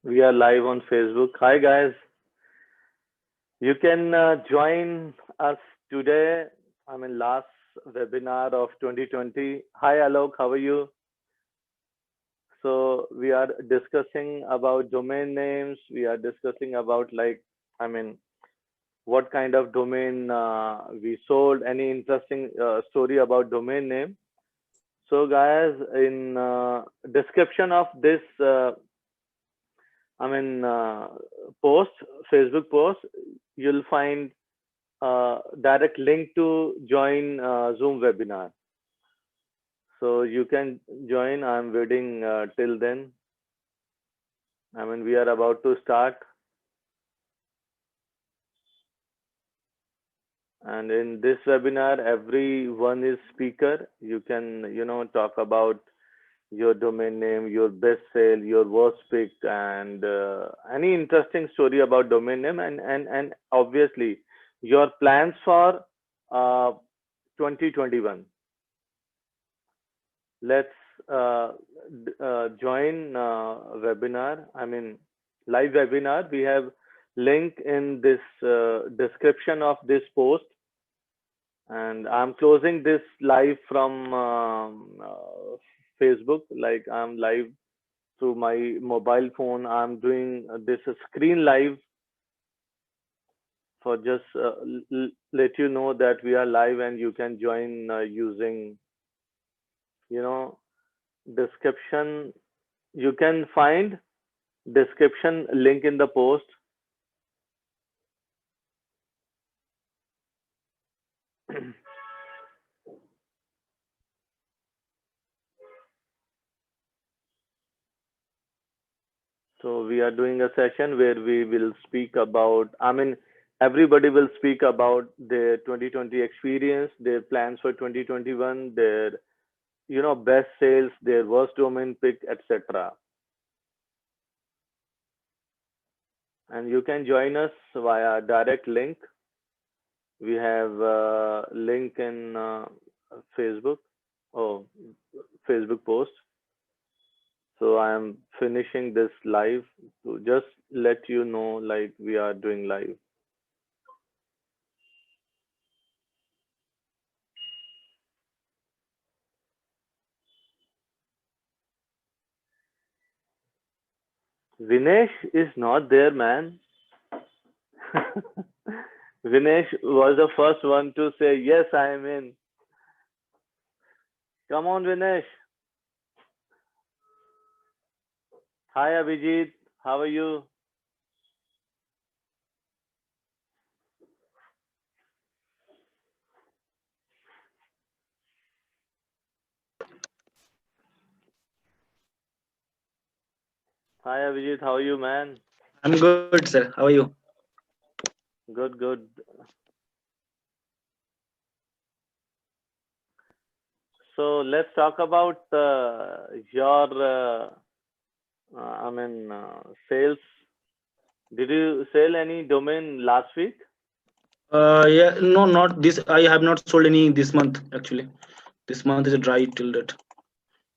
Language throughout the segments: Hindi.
We are live on Facebook. Hi, guys. You can join us today. Last webinar of 2020. Hi, Alok. How are you? So, we are discussing about domain names. We are discussing about, I mean, what kind of domain we sold, any interesting story about domain name. So, guys, in description of this I mean, post, Facebook post, you'll find direct link to join Zoom webinar. So you can join. I'm waiting till then. We are about to start. And in this webinar, everyone is speaker. You can, talk about your domain name, your best sale, your worst pick, and any interesting story about domain name, and obviously your plans for uh, 2021. Let's join webinar. Live webinar. We have link in this description of this post, and I'm closing this live from Facebook. Like I'm live through my mobile phone. I'm doing this screen live for just let you know that we are live and you can join using, you know, description. You can find description link in the post. So we are doing a session where we will speak about, everybody will speak about their 2020 experience, their plans for 2021, their, best sales, their worst domain pick, etc. And you can join us via direct link. We have a link in Facebook, oh, Facebook post. So I am finishing this live to just let you know, like we are doing live. Vinesh is not there, man. Vinesh was the first one to say, yes, I am in. Come on, Vinesh. Hi, Abhijit. How are you? Hi, Abhijit. How are you, man? I'm good, sir. How are you? Good, good. So let's talk about your, sales. Did you sell any domain last week? Yeah, no, not this. I have not sold any this month actually. This month is dry till that.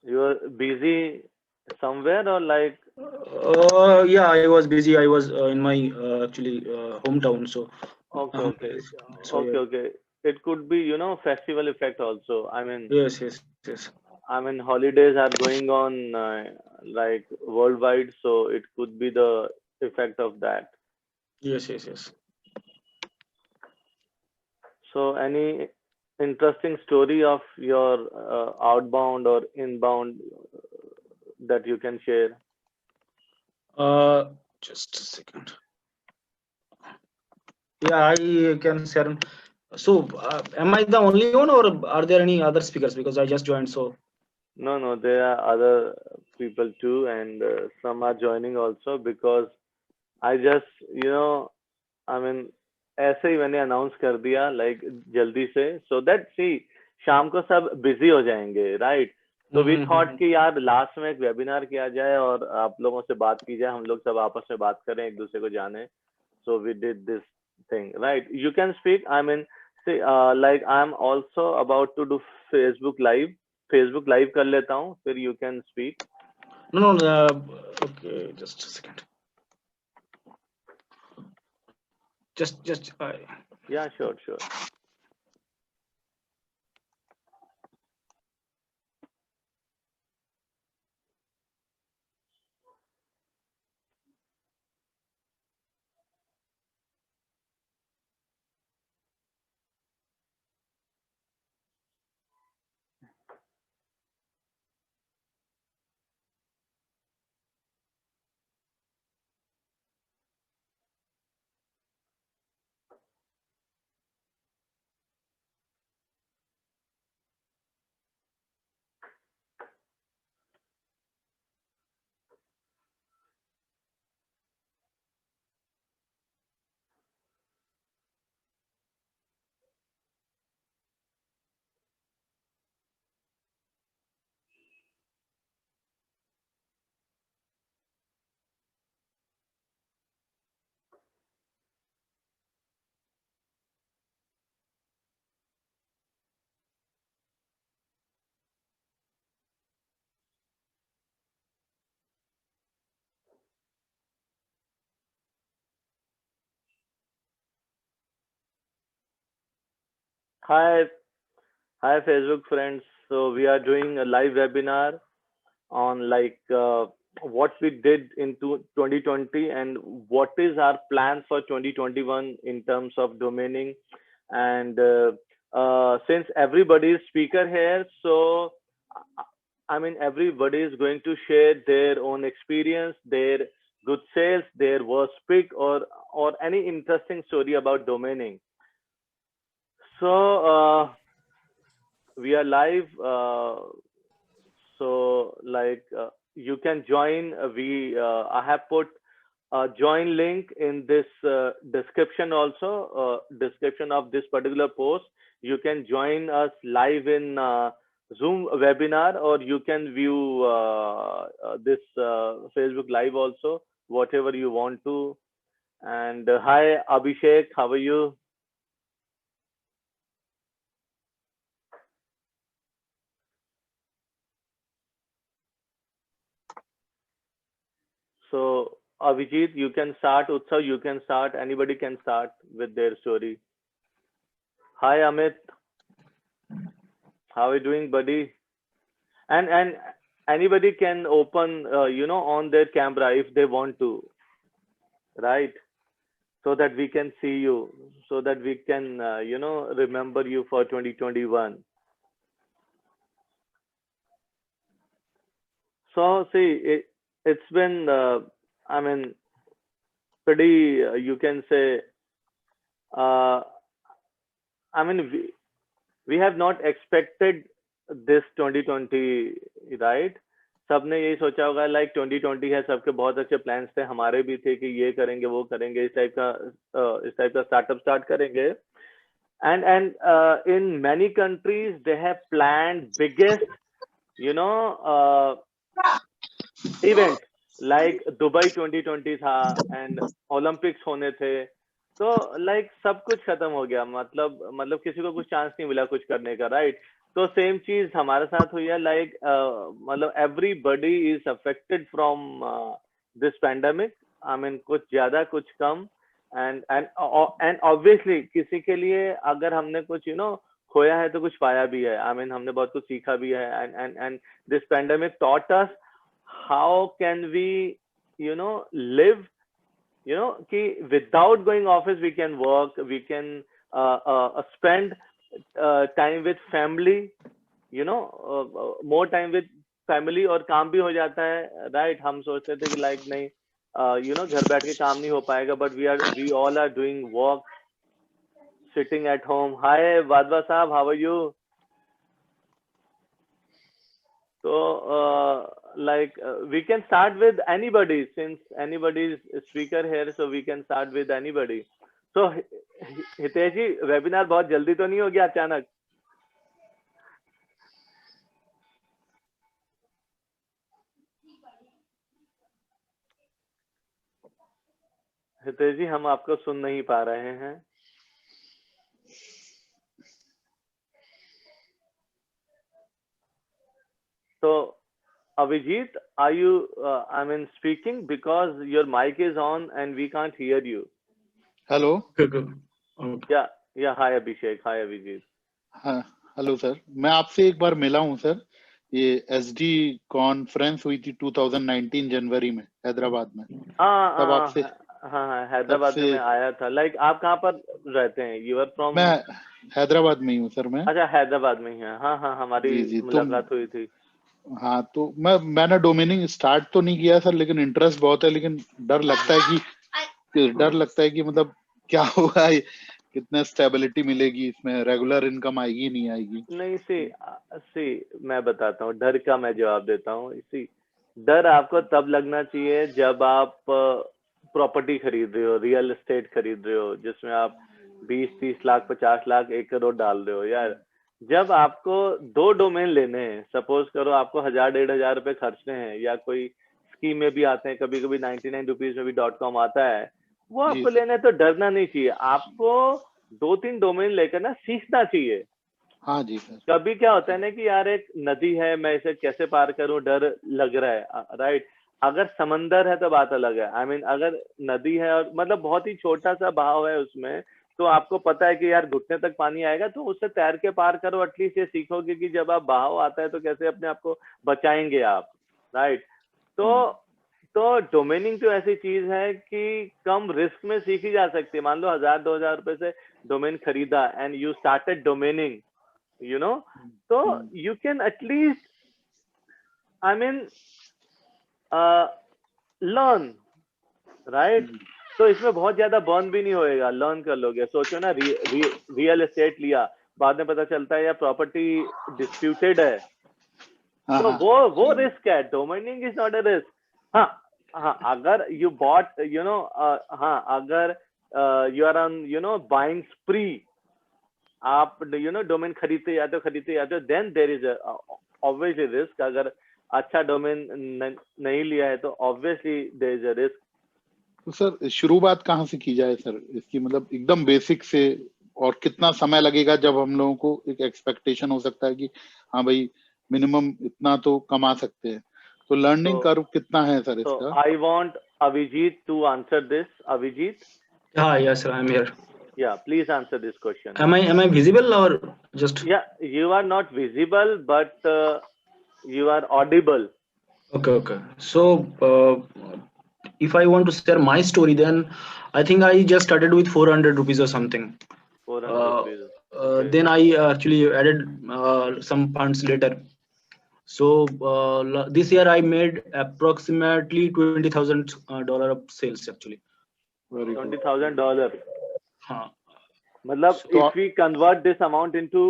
You were busy somewhere or like, Yeah, I was busy. I was in my actually hometown. So, okay, um, okay, so yeah. okay, okay. It could be, festival effect also. Yes, yes, yes, Holidays are going on like worldwide, so it could be the effect of that. yes, yes, yes. So, any interesting story of your outbound or inbound that you can share? Uh, just a second. Yeah, I can share. So, am I the only one, or are there any other speakers? Because I just joined. So, No, no, there are other people too, and some are joining also because I just, I mean, ऐसे ही मैंने अनाउंस कर दिया लाइक जल्दी से सो दैट सी शाम को सब बिजी हो जाएंगे राइट तो वी थॉट mm-hmm. कि यार लास्ट में एक वेबिनार किया जाए और आप लोगों से बात की जाए हम लोग सब आपस में बात करें एक दूसरे को जाने so we did this thing right you can speak like I am also about to do Facebook live कर लेता हूँ फिर you can speak No, no. Okay, just a second. Just Yeah, sure. Hi, Facebook friends. So we are doing a live webinar on what we did in 2020 and what is our plan for 2021 in terms of domaining. And since everybody is speaker here, so I mean everybody is going to share their own experience, their good sales, their worst pick, or any interesting story about domaining. So we are live. You can join. I have put a join link in this description also. Description of this particular post. You can join us live in Zoom webinar, or you can view this Facebook live also, whatever you want to. And hi Abhishek, how are you? So, Abhijit, you can start. Utsav, you can start. Anybody can start with their story. Hi, Amit. How are you doing, buddy? And anybody can open, on their camera if they want to, right? So that we can see you, so that we can, remember you for 2021. So, see, it's been, I mean, pretty, you can say, uh, I mean, we have not expected this 2020, right? सबने यही सोचा होगा लाइक 2020 है, सबके बहुत अच्छे प्लान्स थे, हमारे भी थे कि ये करेंगे वो करेंगे, इस टाइप का स्टार्टअप स्टार्ट करेंगे. And in many countries they have planned biggest, you know event like Dubai 2020 था and Olympics होने थे. तो लाइक सब कुछ खत्म हो गया, मतलब किसी को कुछ चांस नहीं मिला कुछ करने का, राइट? तो सेम चीज हमारे साथ हुई है, लाइक मतलब everybody is affected from this pandemic. I mean कुछ ज्यादा कुछ कम. एंड ऑब्वियसली किसी के लिए अगर हमने कुछ खोया है तो कुछ पाया भी है. आई मीन हमने बहुत कुछ सीखा भी है. And this pandemic taught us how can we live, कि without going office we can work, we can spend time with family, more time with family, और काम भी हो जाता है, राइट? हम सोचते थे कि लाइक नहीं, घर बैठ के काम नहीं हो पाएगा, but we all are doing work sitting at home. Hi Vadva साहब, how are you? So we can start with anybody, since anybody is speaker here, so we can start with anybody. So Hitesh ji, webinar बहुत जल्दी तो नहीं हो गया अचानक? हितेश जी, हम आपको सुन नहीं पा रहे हैं. तो Avijit, are you, speaking because your mic is on and we can't hear you. Hello. Okay. Okay. Yeah. Hi, Abhishek. Hi, Avijit. हाँ, हेलो सर. मैं आपसे एक बार मिला हूँ सर. ये एसडी कॉन्फ्रेंस हुई थी 2019 जनवरी में हैदराबाद में. तब आपसे हाँ, हैदराबाद में मैं आया था. लाइक आप कहाँ पर रहते हैं? You are from? मैं हैदराबाद में ही हूँ सर. मैं अच्छा, हैदराबाद में ही है. हाँ, हमारी मुलाकात हुई थी. हाँ, तो मैंने डोमेनिंग स्टार्ट तो नहीं किया सर, लेकिन इंटरेस्ट बहुत है. लेकिन डर लगता है कि मतलब क्या होगा, कितने स्टेबिलिटी मिलेगी इसमें, रेगुलर इनकम आएगी नहीं आएगी. नहीं, सी मैं बताता हूँ डर का. मैं जवाब देता हूँ. इसी डर आपको तब लगना चाहिए जब आप प्रॉपर्टी खरीद रहे हो, रियल एस्टेट खरीद रहे हो, जिसमें आप 20-30 लाख 50 लाख 1 करोड़ डाल रहे हो. यार, जब आपको 2 डोमेन लेने हैं, सपोज करो आपको 1000-1500 रुपए खर्चने हैं, या कोई स्कीम में भी आते हैं, कभी कभी 99 रुपीज में भी .com आता है, वो आपको लेना है, तो डरना नहीं चाहिए. आपको 2-3 डोमेन लेकर ना सीखना चाहिए. हाँ जी सर. कभी क्या होता है ना कि यार एक नदी है, मैं इसे कैसे पार करूं, डर लग रहा है, राइट. अगर समंदर है तो बात अलग है. अगर नदी है और मतलब बहुत ही छोटा सा बहाव है उसमें, तो आपको पता है कि यार घुटने तक पानी आएगा, तो उससे तैर के पार करो. एटलीस्ट ये सीखोगे कि जब आप बहाव आता है तो कैसे अपने आप को बचाएंगे आप, राइट. तो डोमेनिंग तो ऐसी चीज है कि कम रिस्क में सीखी जा सकती है. मान लो 1000-2000 रुपए से डोमेन खरीदा एंड यू स्टार्टेड डोमेनिंग, तो you can at least learn, right. तो इसमें बहुत ज्यादा बर्न भी नहीं होएगा, लर्न कर लोगे. सोचो ना, रियल एस्टेट लिया, बाद में पता चलता है या प्रॉपर्टी डिस्प्यूटेड है, तो वो रिस्क है. Domaining is not a risk. हाँ, अगर यू बॉट अगर you are on buying spree, आप डोमेन खरीदते जाते हो, then there is obviously risk. अगर अच्छा डोमेन नहीं लिया है तो obviously there is a risk. तो सर शुरुआत कहाँ से की जाए सर इसकी, मतलब एकदम बेसिक से, और कितना समय लगेगा जब हम लोगों को एक एक्सपेक्टेशन हो सकता है कि हाँ भाई मिनिमम इतना तो कमा सकते हैं, तो लर्निंग कर्व कितना है सर इसका? I want Avijit to answer this. Avijit? Yes, sir, I'm here. Yeah, please answer this question. Am I visible or just? Yeah, you are not visible, but you are audible. Okay. So if I want to share my story, then I think I just started with 400 rupees or something. 400 rupees. Okay. Then I actually added some funds later. So this year I made approximately $20,000 of sales actually. $20,000. हाँ. मतलब if we convert this amount into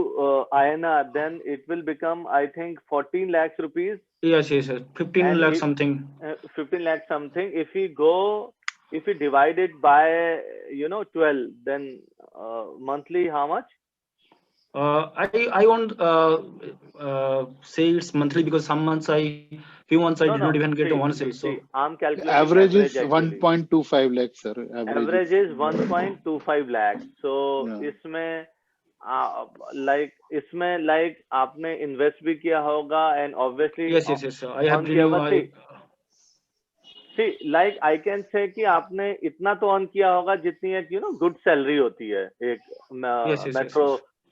INR, then it will become, I think, 14 lakhs rupees. Yes. 15 lakh something. 15 lakh something. If we divide it by 12, then monthly how much? I won't say it's monthly, because some months few months I did not even get one sale. So I'm calculating average is 1.25 lakhs sir. Average is 1.25 lakhs. So इसमें like आपने invest भी किया होगा, and obviously yes. I have to see, like I can say कि आपने इतना तो earn किया होगा जितनी एक good salary होती है एक metro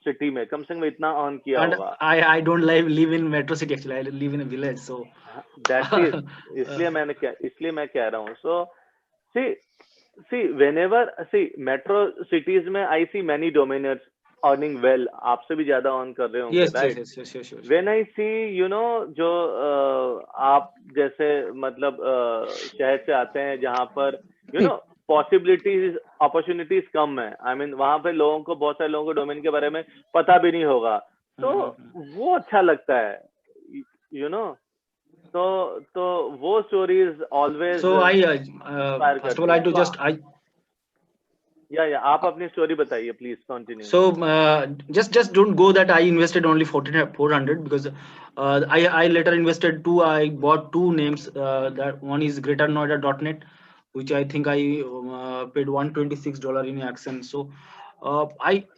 city में, कम से कम इतना earn किया होगा. I don't live in metro city actually. I live in a village, so that is इसलिए मैं कह रहा हूँ. So see whenever metro cities में I see many domainers earning well, आपसे भी ज्यादा earn कर रहे होंगे, right? Yes. When I see जो आप जैसे मतलब शहर से आते हैं जहाँ पर opportunities कम है. वहाँ पे बहुत सारे लोगों को डोमेन के बारे में पता भी नहीं होगा, तो वो अच्छा लगता है, तो वो story is always. So first of all I do just आप अपनी स्टोरी बताइए, please continue. So just don't go that I invested only 400, because I later invested I bought two names. That one is Greater Noida.net, which I think I paid $126 in action. So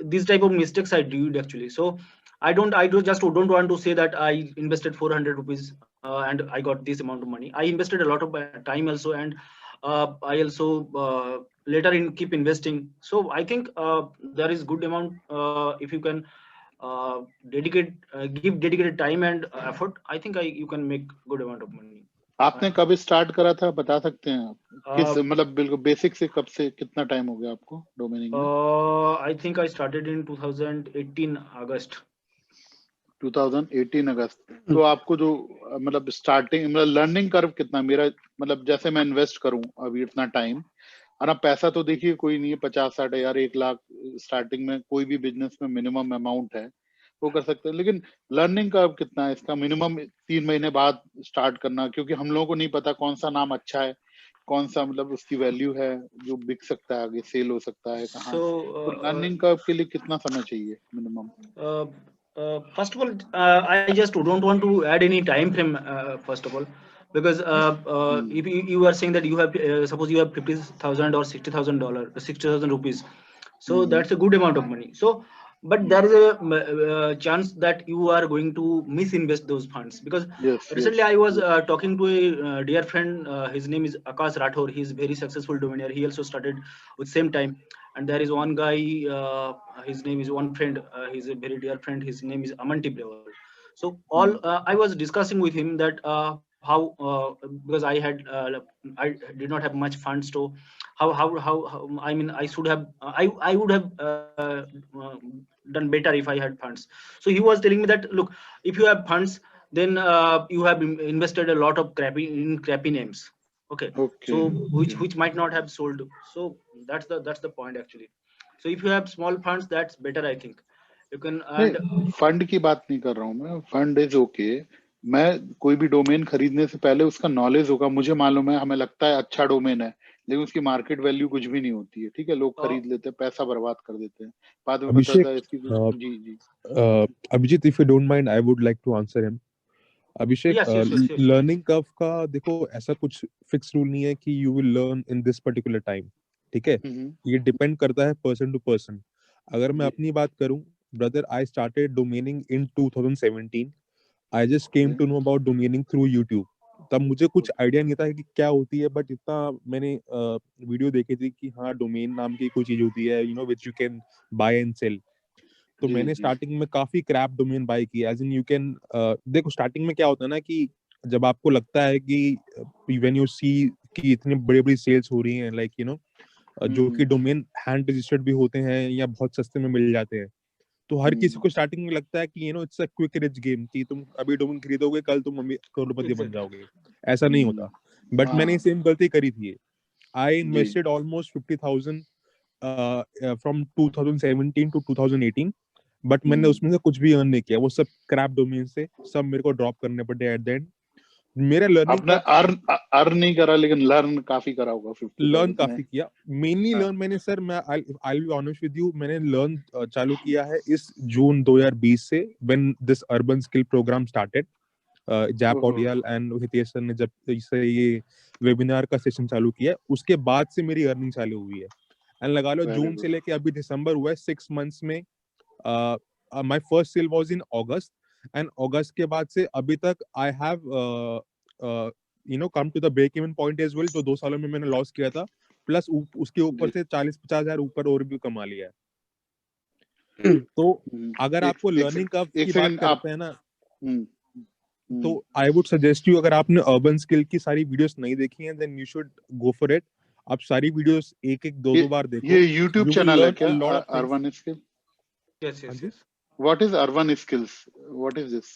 this type of mistakes I did actually. So I don't want to say that I invested 400 rupees and I got this amount of money. I invested a lot of time also, and I also later in keep investing. So I think there is good amount if you can give dedicated time and effort. I think you can make good amount of money. आपने कब स्टार्ट करा था बता सकते हैं आप? किस मतलब बिल्कुल बेसिक से कब से कितना टाइम हो गया आपको डोमेनिंग में? I think I started in 2018 August. 2018 अगस्त। तो आपको जो मतलब स्टार्टिंग मतलब लर्निंग कर्व कितना, मेरा मतलब जैसे मैं इन्वेस्ट करूं अभी इतना टाइम, और अब पैसा तो देखिए कोई नहीं है, 50-60 हजार 1 लाख स्टार्टिंग में कोई भी बिजनेस में मिनिमम अमाउंट है वो कर सकते हैं, लेकिन लर्निंग कर्व कितना है इसका? मिनिमम 3 महीने बाद स्टार्ट करना, क्योंकि हम लोगों को नहीं पता कौन सा नाम अच्छा है, कौन सा मतलब उसकी वैल्यू है जो बिक सकता है, आगे सेल हो सकता है कहाँ। तो लर्निंग कर्व के लिए कितना समय चाहिए minimum? First of all, I just don't want to add any time frame. First of all, because if you are saying that you have suppose you have $50,000 or $60,000, 60,000 rupees, so that's a good amount of money. So, but there is a chance that you are going to misinvest those funds, because recently I was talking to a dear friend. His name is Akash Rathore. He is very successful domainer. He also started with same time. And there is one guy, his name is one friend, he's a very dear friend, his name is Aman Tibrewal. So all I was discussing with him that how because I did not have much funds, to how I mean I should have I would have done better if I had funds. So he was telling me that, look, if you have funds, then you have invested a lot of crappy names. Okay. So which might not have sold. So that's the point actually. So if you have small funds, that's better, I think. You can. Fund की बात नहीं कर रहा हूँ मैं, फंड इज ओके। मैं कोई भी डोमेन खरीदने से पहले उसका नॉलेज होगा, मुझे मालूम है, हमें लगता है अच्छा डोमेन है, लेकिन उसकी मार्केट वैल्यू कुछ भी नहीं होती है, ठीक है, लोग खरीद लेते हैं, पैसा बर्बाद कर देते हैं, बाद में पता है इसकी। जी Abhijit, if you don't mind, I would like to answer him. Abhishek, learning curve का देखो ऐसा कुछ फिक्स रूल नहीं है कि you will learn in this particular time, ठीक है, ये डिपेंड करता है पर्सन टू पर्सन। अगर मैं अपनी बात करूं, brother, I started domaining in 2017। I just came to know about domaining through YouTube. तब मुझे कुछ आइडिया नहीं था कि क्या होती है, बट इतना मैंने वीडियो देखी थी कि हाँ डोमेन नाम की कोई चीज होती है, you know, which you can buy and sell. तो मैंने स्टार्टिंग में काफी क्रैप डोमेन बाय किया, एज इन यू कैन देखो स्टार्टिंग में क्या होता है ना कि जब आपको लगता है कि व्हेन यू सी कि इतनी बड़ी सेल्स हो रही हैं, लाइक यू नो, जो कि डोमेन हैंड रजिस्टर्ड भी होते हैं या बहुत सस्ते में मिल जाते हैं, तो हर किसी को स्टार्टिंग में लगता है कि you know it's a quick rich game, कि तुम अभी डोमेन खरीदोगे कल तुम करोड़पति बन जाओगे। ऐसा नहीं होता। बट मैंने सेम गलती करी थी। I invested almost 50,000 from 2017 to 2018, but मैंने उसमें से कुछ भी अर्न नहीं किया, वो सब क्रैप डोमेन से सब मेरे को ड्रॉप करने पड़े एट द एंड। मेरा लर्निंग अर्न नहीं करा, लेकिन लर्न काफी करा होगा। लर्न काफी किया, मेनली लर्न मैंने सर, मैं I will be honest with you, मैंने लर्न चालू किया है इस जून 2020 से, when this Urban Skill program started. जैप ऑडियल एंड हितेश सर ने जब से ये वेबिनार का सेशन चालू किया, उसके बाद से मेरी अर्निंग चालू हुई है। एंड लगा लो जून से लेके अभी दिसंबर हुआ है, 6 मंथ्स में my first sale was in August, and August के बाद से अभी तक I have you know come to the break even point as well। तो 2 सालों में मैंने लॉस किया था, प्लस उसके ऊपर से 40-50 हजार ऊपर और भी कमा लिया है। तो अगर आपको लर्निंग कर्व की बात करते हैं ना, तो आई वुड सजेस्ट यू, अगर आपने अर्बन स्किल की सारी वीडियोस नहीं देखी हैं, then you should go for it. आप सारी वीडियोस एक-एक, दो बार देखो। ये YouTube चैनल है क्या, urban skill? yes। What is Urban Skills? What is this?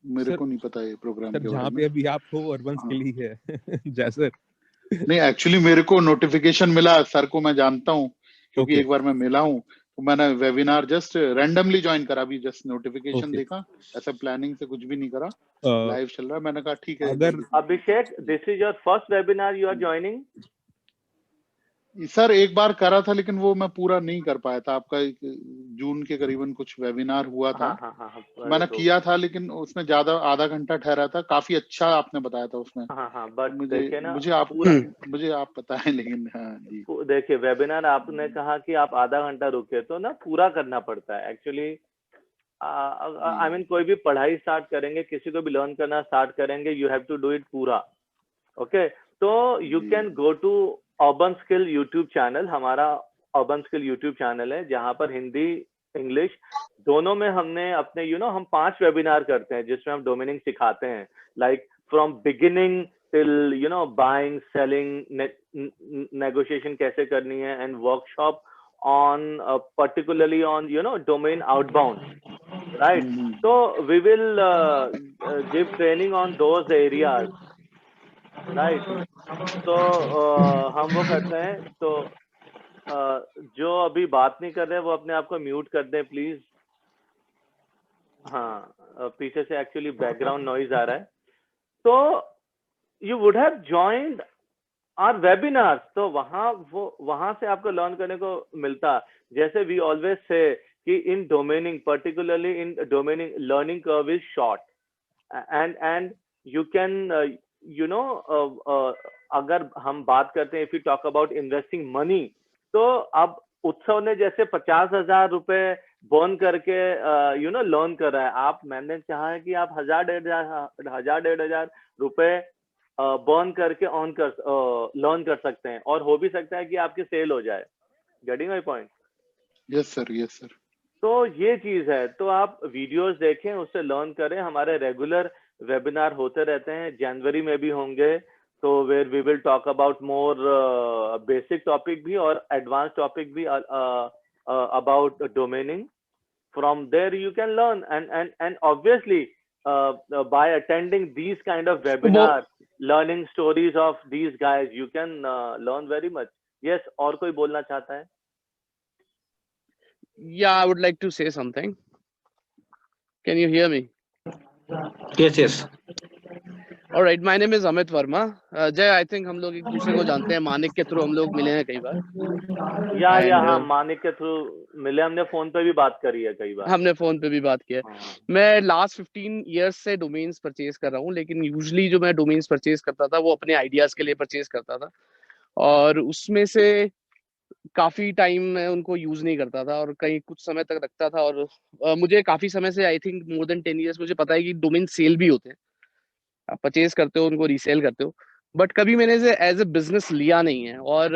मेरे को नहीं पता ये प्रोग्राम के बारे में। जहाँ पे अभी आप हो अर्बन स्किल ही है। जैसे नहीं, एक्चुअली मेरे को नोटिफिकेशन मिला, सर को मैं जानता हूँ क्योंकि एक बार मैं मिला हूँ, तो मैंने वेबिनार जस्ट रैंडमली ज्वाइन करा, अभी जस्ट नोटिफिकेशन देखा, ऐसा प्लानिंग से कुछ भी नहीं करा, लाइव चल रहा है, मैंने कहा ठीक है। अगर Abhishek, this is your first webinar you are joining? Sir एक बार करा था, लेकिन वो मैं पूरा नहीं कर पाया था। आपका जून के करीबन कुछ वेबिनार हुआ था। मैंने किया था, लेकिन उसमें ज्यादा आधा घंटा ठहरा था, काफी अच्छा आपने बताया था उसमें। बट मुझे आप पता है, लेकिन हाँ जी। देखिए, वेबिनार आपने कहा कि आप आधा घंटा रुके, तो ना पूरा करना पड़ता है एक्चुअली। आई मीन कोई भी पढ़ाई स्टार्ट करेंगे, किसी को भी लर्न करना स्टार्ट करेंगे, you have to do it पूरा। ओके, तो you can go to Urban Skill YouTube channel. हमारा अर्बन स्किल यूट्यूब चैनल है जहां पर हिंदी इंग्लिश दोनों में हमने अपने हम 5 वेबिनार करते हैं जिसमें हम डोमेनिंग सिखाते हैं, like from beginning till buying, selling, negotiation कैसे करनी है, and workshop on particularly on domain outbound, right? So we will give training on those areas, right? So हम वो करते हैं। तो जो अभी बात नहीं कर रहे वो अपने आप को म्यूट कर दें प्लीज। हाँ, पीछे से एक्चुअली बैकग्राउंड नॉइज आ रहा है। तो you would have joined our webinar, तो वहां से आपको लर्न करने को मिलता। जैसे we always say that in domaining, particularly in domaining, learning curve is short and you can अगर हम बात करते हैं, if you talk about investing money, तो अब उत्सव ने जैसे 50,000 रुपए बर्न करके लर्न कर रहा है। आप, मैंने चाहा है कि आप 1,000-1,500 रुपए बर्न करके लर्न कर सकते हैं, और हो भी सकता है कि आपकी सेल हो जाए। Getting my point? Yes sir, yes sir. तो ये चीज है, तो आप वीडियोस देखें, उससे लर्न करें। हमारे रेगुलर वेबिनार होते रहते हैं, जनवरी में भी होंगे, तो where we will talk about more basic topic भी और एडवांस टॉपिक भी about domaining. From there you can learn, and obviously by attending these kind of webinars, learning stories of these guys, you can learn very much. Yes, और कोई बोलना चाहता है? Yeah, I would like to say something. Can you hear me? Yes. All right, my name is Amit Verma. Jay, I think हम लोग एक दूसरे को जानते हैं, मानिक के थ्रू हम लोग मिले हैं कई बार। या हाँ, मानिक के थ्रू मिले, हमने फोन पे भी बात करी है कई बार। हमने फोन पे भी बात की है। मैं लास्ट 15 इयर्स से डोमेन्स परचेज कर रहा हूँ, लेकिन यूजुअली जो मैं डोमेन्स परचेज करता था वो अपने आइडियाज के लिए परचेज करता था, और उसमें से काफी टाइम मैं उनको यूज नहीं करता था और कहीं कुछ समय तक रखता था। और मुझे काफी समय से, I think more than 10 years, मुझे पता है कि डोमेन सेल भी होते हैं। आप परचेज करते हो, उनको रीसेल करते हो, बट कभी मैंने इसे एज ए बिजनेस लिया नहीं है। और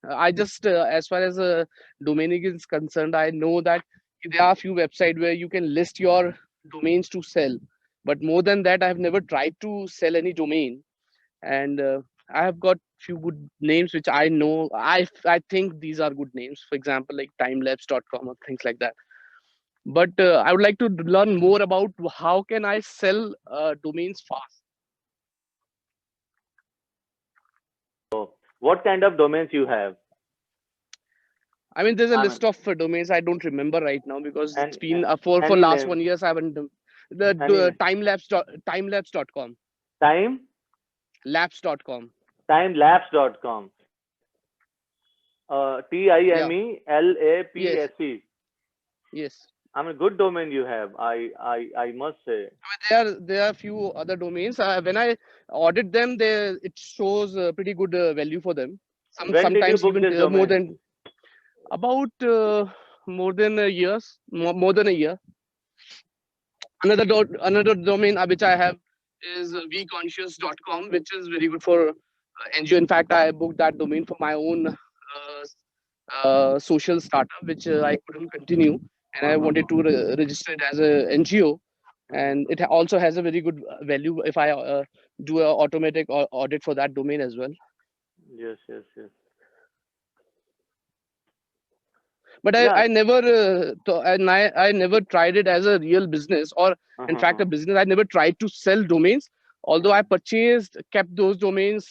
I just, as far as domaining is concerned, I know that there are few websites where you can list your domains to sell, but more than that I have never tried to sell any domain. And I have got few good names which I know, I think these are good names, for example like timelapse.com or things like that. But I would like to learn more about how can I sell domains fast. So what kind of domains you have? I mean, there's a list of domains. I don't remember right now because it's been for last 1 year. I haven't timelapse.com. Timelapse.com. Timelapse.com. TIMELAPSE. Yes. I mean, good domain you have. I must say. I mean, there are few other domains. When I audit them, it shows pretty good value for them. Sometimes even more than. About more than a year. Another domain which I have is vconscious.com, which is very good for NGO. In fact, I booked that domain for my own social startup, which I couldn't continue, and I wanted to register it as a NGO. And it also has a very good value if I do an automatic audit for that domain as well. Yes. But I never I never tried it as a real business, or in fact a business. I never tried to sell domains, although I kept those domains.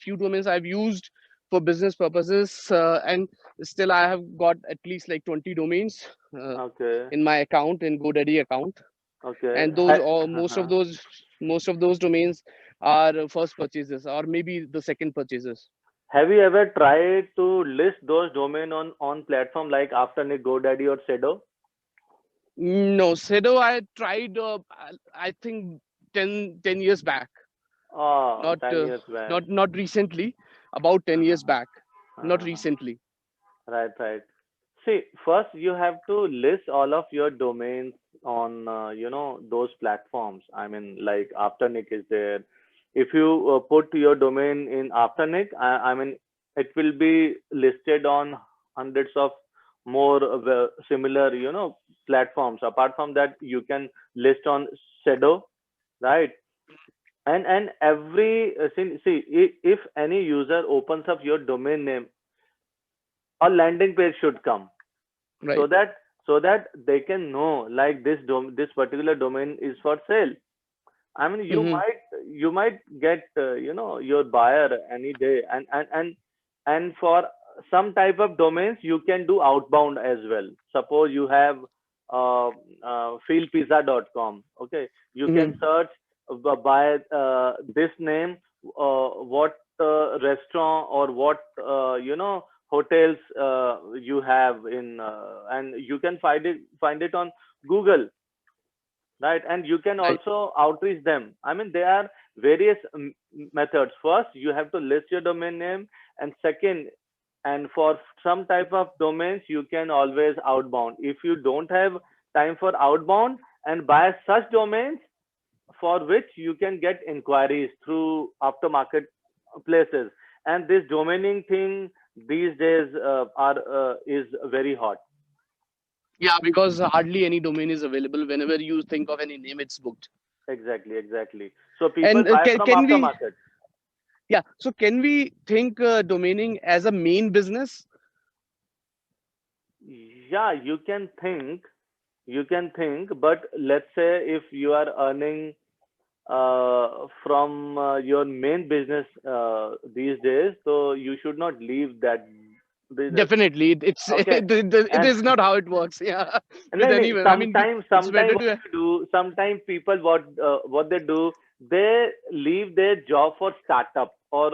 Few domains I've used for business purposes, and still I have got at least like 20 domains in my account, in GoDaddy account. Okay. And those most of those domains are first purchases or maybe the second purchases. Have you ever tried to list those domain on platform like Afternic, GoDaddy, or Sedo? No, Sedo I tried. I think 10 years back. Oh, 10 years back. Not recently. About 10 years back. Not recently. Right. See, first you have to list all of your domains on those platforms. I mean, like Afternic is there. If you put your domain in Afternic, I mean, it will be listed on hundreds of more similar platforms. Apart from that, you can list on Shadow, right? And every if any user opens up your domain name, a landing page should come, Right. so that they can know like this particular domain is for sale. I mean, you might get your buyer any day, and for some type of domains you can do outbound as well. Suppose you have feelpizza.com. Okay, you can search by this name, what restaurant or what hotels you have in, and you can find it on Google, right? And you can also outreach them. I mean, there are various methods. First, you have to list your domain name, and second, and for some type of domains, you can always outbound. If you don't have time for outbound, and buy such domains for which you can get inquiries through aftermarket places. And this domaining thing these days is very hot. Yeah, because hardly any domain is available. Whenever you think of any name, it's booked. Exactly. So people buy from aftermarket. Yeah. So can we think domaining as a main business? Yeah, you can think, but let's say if you are earning from your main business these days, so you should not leave that business. Definitely, it's okay. it is not how it works. Yeah. Sometimes people what they do, they leave their job for startup or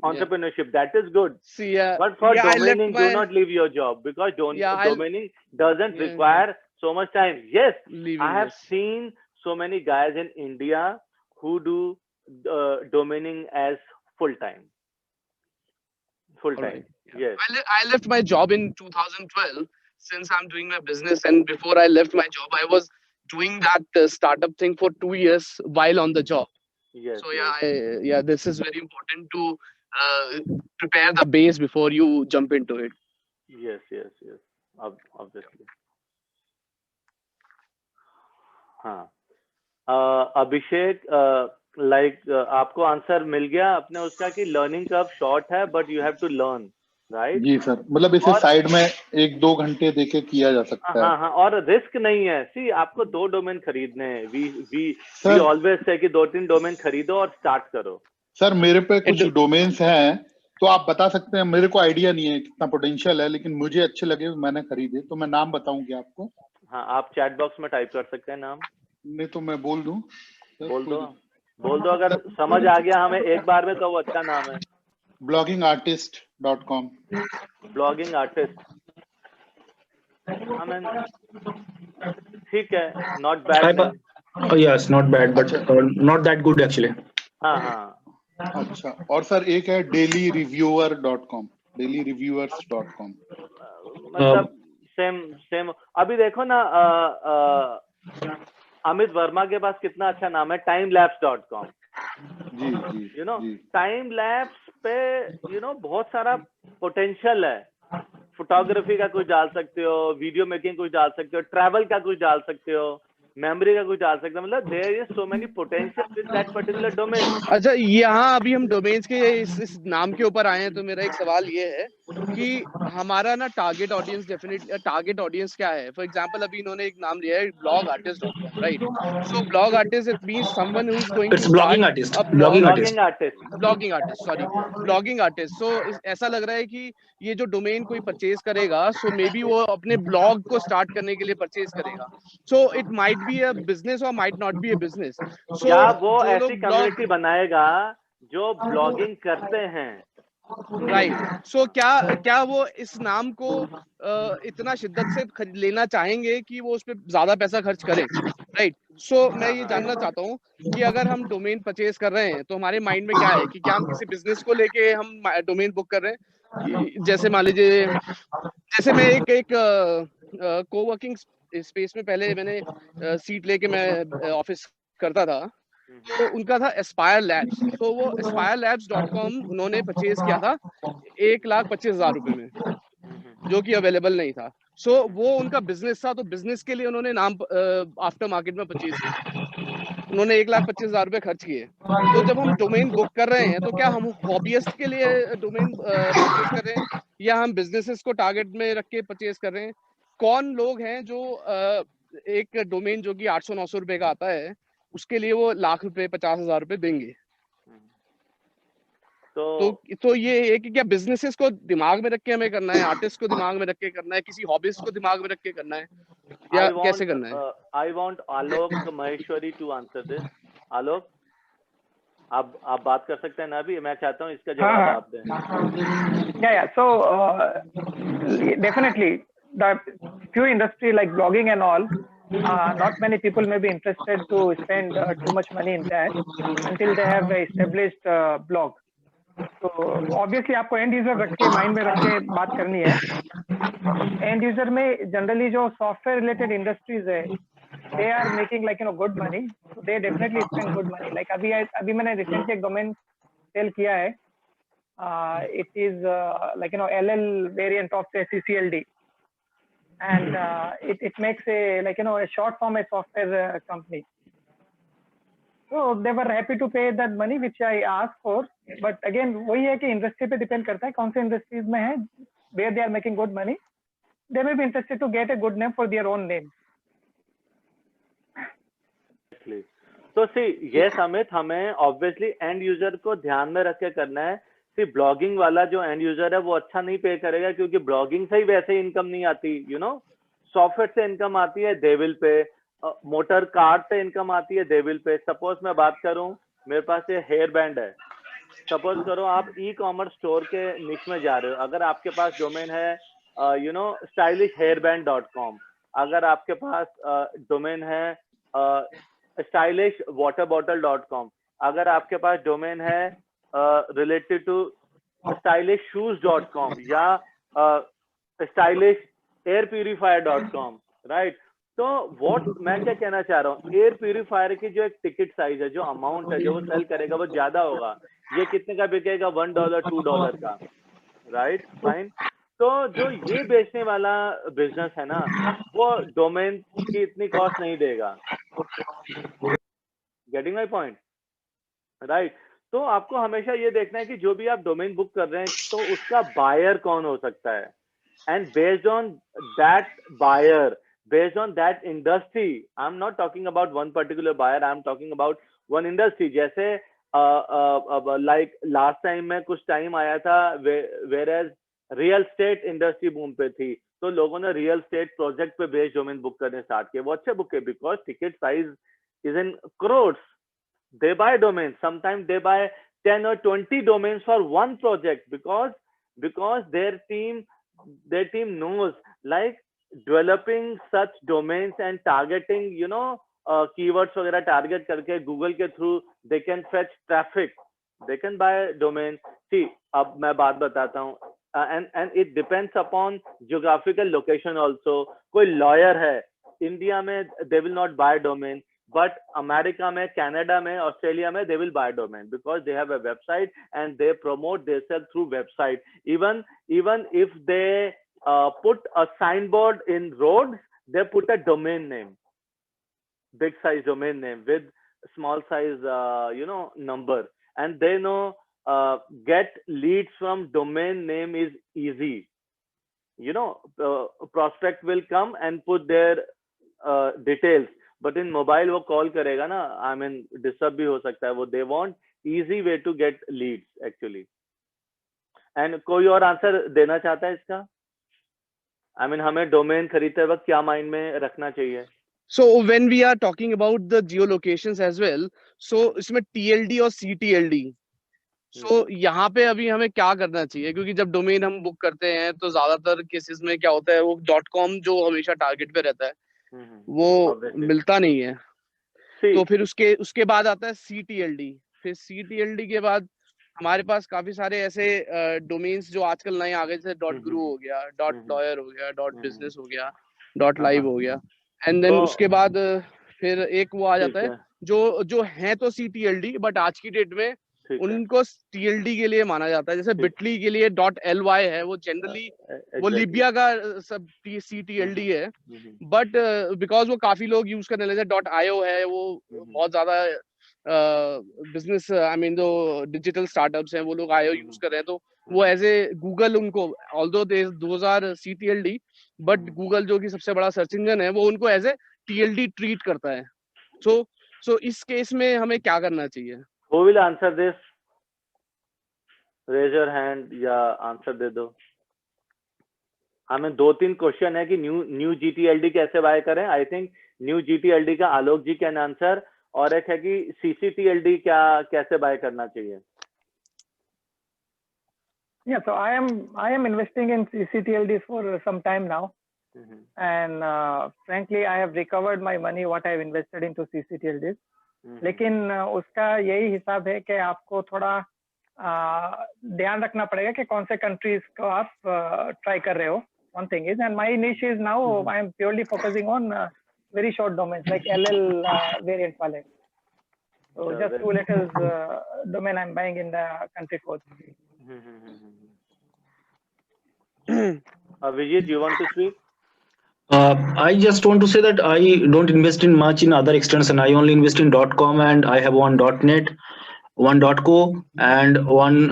entrepreneurship. That is good. See, but for domaining, do not leave your job, because domaining doesn't require so much time. Yes, I have seen so many guys in India who do domaining as full time. Right. Yes. I left my job in 2012 since I'm doing my business, and before I left my job, I was doing that startup thing for 2 years while on the job. Yes. So this is very important to prepare the base before you jump into it. Yes. Obviously. Abhishek, आपको आंसर मिल गया अपने उसका कि लर्निंग कर्व शॉर्ट है, but you have to learn, right? जी सर, मतलब इसे साइड में 1-2 घंटे देके किया जा सकता है। हाँ, और रिस्क नहीं है। सी, आपको 2 डोमेन खरीदने हैं। वी ऑलवेज से कि 2-3 डोमेन खरीदो और स्टार्ट करो। सर मेरे पे कुछ डोमेन्स हैं, तो आप बता सकते हैं। मेरे को आइडिया नहीं है कितना पोटेंशियल है, लेकिन मुझे अच्छे लगे, मैंने खरीदे। तो मैं नाम बताऊं क्या आपको? हाँ, आप चैट बॉक्स में टाइप कर सकते हैं नाम। नहीं तो मैं बोल दूं? बोल दो अगर समझ आ गया हमें एक बार में, तो वो अच्छा नाम है। bloggingartist.com। ब्लॉगिंग आर्टिस्ट, ठीक है, not bad. Yes, not bad, but not that good actually. हाँ। अच्छा, और सर एक है dailyreviewer.com, dailyreviewers.com। मतलब सेम। अभी देखो ना, अमित वर्मा के पास कितना अच्छा नाम है, timelapse.com। जी। टाइम लैप्स पे बहुत सारा पोटेंशियल है। फोटोग्राफी का कुछ डाल सकते हो, वीडियो मेकिंग कुछ डाल सकते हो, ट्रैवल का कुछ डाल सकते हो, मेमोरी का कुछ डाल सकते हो। मतलब there is so many potential with that particular domain. अच्छा, यहाँ अभी हम डोमेन्स के इस नाम के ऊपर आए हैं, तो मेरा एक सवाल ये है कि हमारा ना target audience, definitely target audience क्या है? फॉर एग्जांपल अभी इन्होंने एक नाम लिया है blogartist.com, right? So blog artist, it means someone who is going to blogging artist. सो ऐसा लग रहा है कि ये जो डोमेन कोई परचेज करेगा, सो मे बी वो अपने ब्लॉग को स्टार्ट करने के लिए परचेज करेगा। So it might be a business or might not be a business. So वो ऐसी कम्युनिटी बनाएगा जो ब्लॉगिंग करते हैं, राइट? सो क्या वो इस नाम को इतना शिद्दत से लेना चाहेंगे कि वो उस पर ज्यादा पैसा खर्च करें, राइट? सो मैं ये जानना चाहता हूँ कि अगर हम डोमेन परचेज कर रहे हैं तो हमारे माइंड में क्या है कि क्या हम किसी बिजनेस को लेके हम डोमेन बुक कर रहे हैं। जैसे मान लीजिए, जैसे मैं एक कोवर्किंग स्पेस में पहले मैंने सीट लेके मैं ऑफिस करता था, तो उनका था एस्पायर लैब्स। तो वो aspirelabs.com उन्होंने परचेज किया था 1,25,000 रुपए में, जो कि अवेलेबल नहीं था। सो वो उनका बिजनेस था, तो बिजनेस के लिए उन्होंने नाम आफ्टर मार्केट में परचेज किया, उन्होंने 1,25,000 रुपए खर्च किए। तो जब हम डोमेन बुक कर रहे हैं तो क्या हम हॉबीइस्ट के लिए डोमेन परचेज कर रहे हैं या हम बिजनेसेस को टारगेट में रख के परचेज कर रहे हैं? कौन लोग हैं जो एक डोमेन जो कि 800-900 रुपए का आता है उसके लिए वो लाख रुपए 50,000 रुपए देंगे? तो ये है कि क्या बिजनेसेस को दिमाग में रख के हमें करना है, आर्टिस्ट को दिमाग में रख के करना है, किसी हॉबीज को दिमाग में रख के करना है, या कैसे करना है? I want Alok Maheshwari to answer this. Alok, आप बात कर सकते हैं ना? अभी मैं चाहता हूँ इसका जवाब आप दें। Yeah, so definitely the few industry like blogging and all, not many people may be interested to spend too much money in that until they have a established blog. तो ऑब्वियसली आपको एंड यूजर रख के माइंड में रख के बात करनी है। एंड यूजर में जनरली जो सॉफ्टवेयर रिलेटेड इंडस्ट्रीज है, they are making like good money, they definitely spend good money. Like अभी मैंने रिसेंटली एक डोमेन सेल किया है, it is like LL variant of CCLD, and it makes a short form a software company. So they were happy to pay that money which I asked for, but again वही है कि इंडस्ट्री पे डिपेंड करता है कौन से इंडस्ट्रीज में है, where they are making good money, they may be interested to get a good name for their own name. So see, yes Amit, हमें ऑब्वियसली एंड यूजर को ध्यान में रख के करना है। सी ब्लॉगिंग वाला जो एंड यूजर है वो अच्छा नहीं पे करेगा, क्योंकि ब्लॉगिंग से ही वैसे इनकम नहीं आती, सॉफ्टवेयर से इनकम आती है, they will pay. Motor car से इनकम आती है, दे विल पे। सपोज मैं बात करूं, मेरे पास ये हेयर बैंड है। सपोज करो आप ई कॉमर्स स्टोर के निश में जा रहे हो, अगर आपके पास डोमेन है stylishhairband.com, अगर आपके पास डोमेन है stylishwaterbottle.com, अगर आपके पास डोमेन है रिलेटेड टू stylishshoes.com या stylishairpurifier.com, राइट? तो व्हाट मैं क्या कहना चाह रहा हूँ, एयर प्यूरिफायर की जो एक टिकट साइज है, जो अमाउंट है जो वो सेल करेगा वो ज्यादा होगा। ये कितने का बिकेगा? $1 $2 का, राइट? फाइन। तो जो ये बेचने वाला बिजनेस है ना, वो डोमेन की इतनी कॉस्ट नहीं देगा। Getting my point, right? तो आपको हमेशा ये देखना है कि जो भी आप डोमेन बुक कर रहे हैं तो उसका बायर कौन हो सकता है, and based on that buyer, based on that industry, I'm not talking about one particular buyer, I'm talking about one industry. जैसे like last time में कुछ टाइम आया था whereas real estate industry boom पे थी, तो लोगों ने रियल स्टेट प्रोजेक्ट पे बेस्ड डोमेन बुक करने स्टार्ट किए। वो अच्छे बुक है because ticket size is in crores. They buy domains. Sometimes they buy 10 or 20 domains for one project because their team knows, like developing such domains and targeting, keywords वगैरह target करके Google के through they can fetch traffic. They can buy domain. See, अब मैं बात बताता हूँ, and it depends upon geographical location also. कोई lawyer है इंडिया में, they will not buy domain. But America में, कनाडा में, ऑस्ट्रेलिया में they will buy domain because they have a website and they promote themselves through website. Even if they put a signboard in roads, they put a domain name, big size domain name with small size number, and they know get leads from domain name is easy. Prospect will come and put their details. But in mobile वो कॉल करेगा ना, आई मीन डिस्टर्ब भी हो सकता है वो। They want easy way to get leads actually. And कोई और आंसर देना चाहता है इसका? आई मीन हमें डोमेन खरीदते वक्त क्या माइंड में रखना चाहिए? So when we are talking about the geo locations as well, so इसमें TLD और CTLD, सो यहाँ पे अभी हमें क्या करना चाहिए? क्योंकि जब डोमेन हम बुक करते हैं तो ज्यादातर केसेस में क्या होता है, वो .com जो हमेशा टारगेट पे रहता है वो मिलता नहीं है। तो फिर उसके बाद आता है CTLD। फिर CTLD के बाद हमारे पास काफी सारे ऐसे डोमेन्स जो आजकल नए आ गए, जैसे .guru हो गया, .lawyer हो गया, .business हो गया, .live हो गया। एंड देन उसके बाद फिर एक वो आ जाता है जो है तो CTLD, बट आज की डेट में उनको TLD के लिए माना जाता है। जैसे बिटली के लिए .ly है, वो जनरली वो लिबिया का सब CTLD है, बट बिकॉज वो काफी लोग यूज करने लगे। .io है, वो बहुत ज्यादा बिजनेस, आई मीन जो डिजिटल स्टार्टअप्स हैं वो लोग IO यूज कर रहे हैं, तो वो एज ए गूगल उनको, although those are CTLD, but Google जो कि सबसे बड़ा सर्च इंजन है, वो उनको एज ए TLD ट्रीट करता है। सो इस केस में हमें क्या करना चाहिए? Who will answer this? Raise your hand या आंसर दे दो। हमें 2-3 क्वेश्चन है कि न्यू GTLD कैसे बाय करें। आई थिंक न्यू GTLD का आलोक जी कैन आंसर, और एक है कि CCTLD क्या कैसे बाय करना चाहिए। Yeah, so I am investing in CCTLD for some time now, and frankly I have recovered my money what I have invested into CCTLD. लेकिन उसका यही हिसाब है कि आपको थोड़ा ध्यान रखना पड़ेगा कि कौन से कंट्रीज को आप ट्राई कर रहे हो. One thing is, and my niche is now I am purely focusing on very short domains like LL variant wale. So just 2 letters domain I'm buying in the country code. Vijay, do you want to speak? I just want to say that I don't invest in much in other extension. I only invest in .com, and I have one .net, one .co, and one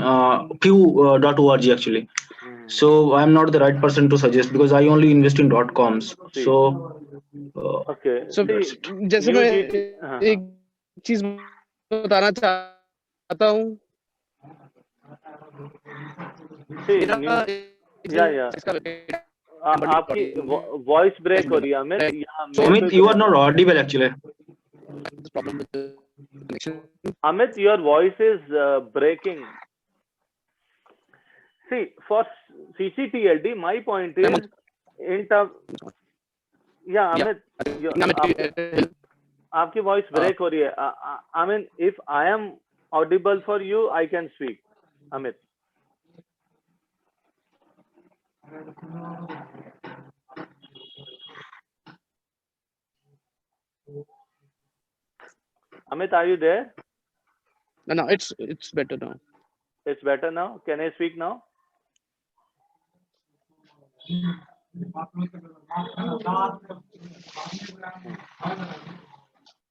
few .org actually. So I'm not the right person to suggest because I only invest in .coms. So okay. So जैसे मैं एक चीज बताना चाहता हूँ। आपकी वॉइस ब्रेक हो रही है Amit. Amit, you are not audible actually. Amit, your voice is breaking. See, for CCTLD, my point is in terms. Yeah, Amit, आपकी वॉइस ब्रेक हो रही है। I mean, if I am audible for you, I can speak. Amit. Amit, are you there? No, it's better now. It's better now. Can I speak now?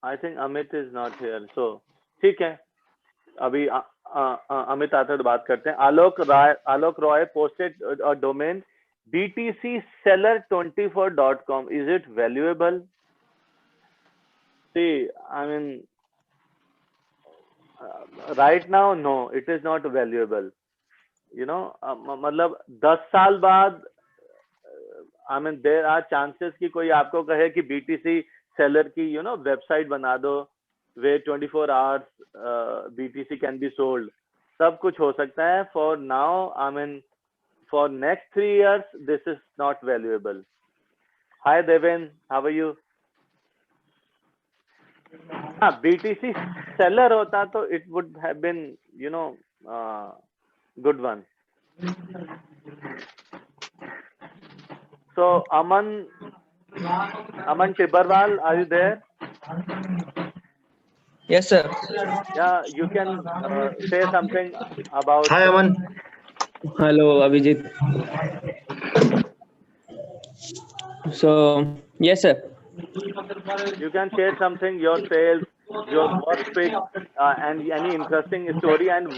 I think Amit is not here. So ठीक है, अभी अमित आते तो बात करते हैं। आलोक Roy posted a domain btcseller24.com. Is it valuable? See, I mean, right now, no, it is not valuable. You know, मतलब 10 साल बाद, I mean, there are chances कि कोई आपको कहे कि BTC seller की, you know, website बना दो where 24 hours BTC can be sold. सब कुछ हो सकता है. For now, I mean, for next 3 years, this is not valuable. Hi Devin, how are you? हाँ, BTC seller होता तो it would have been, you know, good one. So Aman Tibarwal, are you there? Yes, sir. Yeah, you can say something about. Hi Aman. Hello, Abhijit. So, yes, sir. You can share something, your sales, your first pick, and any interesting story, and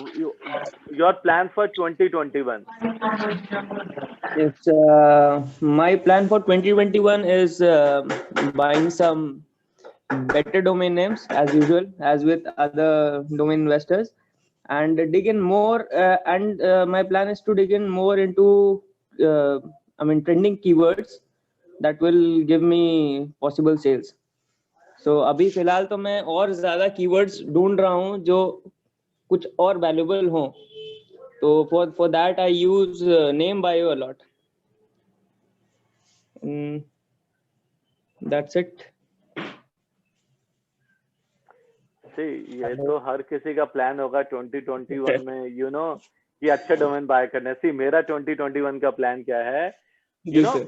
your plan for 2021. It's my plan for 2021 is buying some better domain names as usual, as with other domain investors, and dig in more. And my plan is to dig in more into, trending keywords that will give me possible sales. So अभी फिलहाल तो मैं और ज्यादा keywords ढूंढ रहा हूँ जो कुछ और valuable हो. So for that I use NameBio a lot. That's it. ये तो हर किसी का प्लान होगा 2021 में, you know, कि अच्छे डोमेन बाय करने। सी मेरा 2021 का प्लान क्या है, you know,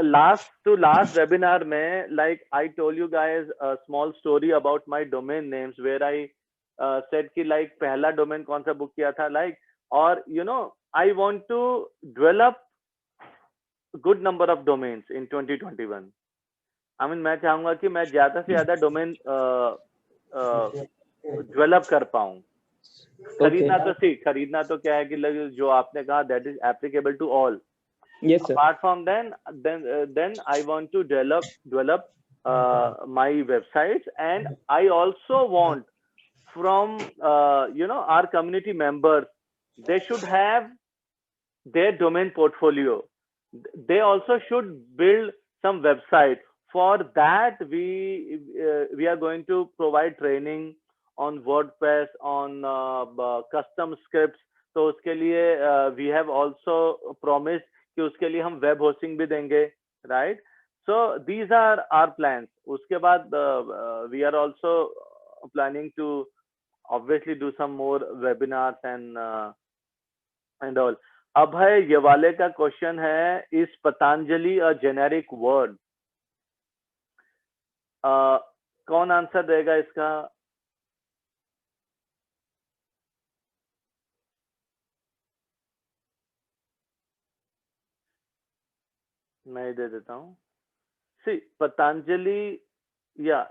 last to last webinar में, like I told you guys a small story about my domain names where I said कि like पहला डोमेन कौन सा बुक किया था, like, और you know I want to develop good number of domains in 2021. I mean मैं चाहूंगा कि मैं ज्यादा से ज्यादा डोमेन डेवलप कर पाऊं। खरीदना तो खरीदना तो क्या है कि जो आपने कहा that is applicable to all. Yes, sir. Apart from then I want to develop my websites, and I also want from you know, our community members, they should have their domain portfolio. They also should build some website. For that we are going to provide training on WordPress, on custom scripts. तो उसके लिए we have also promised कि उसके लिए हम वेब होस्टिंग भी देंगे, right? So these are our plans. उसके बाद we are also planning to obviously do some more webinars and all. अभय येवाले का क्वेश्चन है, is Patanjali a generic word? कौन आंसर देगा इसका? मैं दे देता हूँ। See, Patanjali, yeah,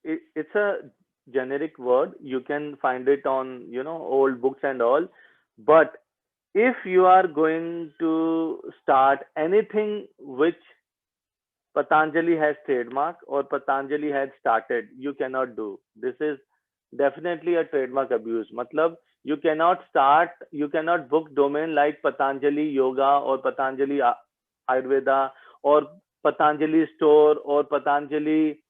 it's a generic word. You can find it on, you know, old books and all. But if you are going to start anything which Patanjali has trademark or Patanjali has started, you cannot do. This is definitely a trademark abuse. मतलब you cannot book domain like Patanjali Yoga or Patanjali Ayurveda or Patanjali store or Patanjali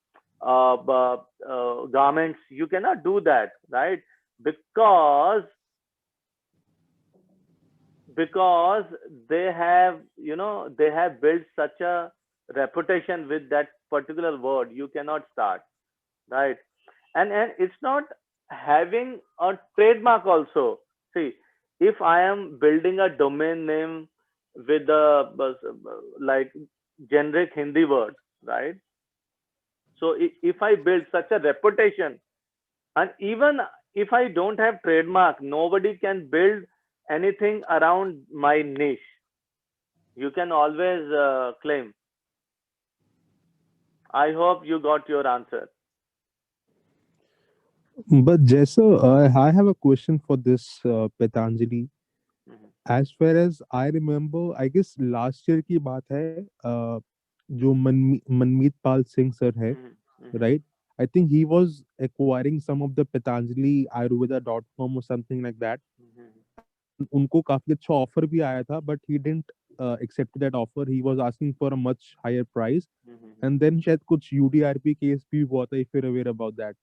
garments. You cannot do that, right? Because they have, you know, they have built such a reputation with that particular word. You cannot start, right? And it's not having a trademark also. See, if I am building a domain name with a like generic Hindi word, right? So if I build such a reputation, and even if I don't have trademark, nobody can build anything around my niche. You can always claim. I hope you got your answer. But Jaisa, I have a question for this Patanjali. As far as I remember, I guess last year की बात है, जो मनमीत पाल सिंह सर है, right? I think he was acquiring some of the Patanjali Ayurveda.com or something like that. उनको काफी अच्छा ऑफर भी आया था, but he didn't accept that offer. He was asking for a much higher price. And then शायद कुछ UDRP केस भी हुआ था, if you're aware about that.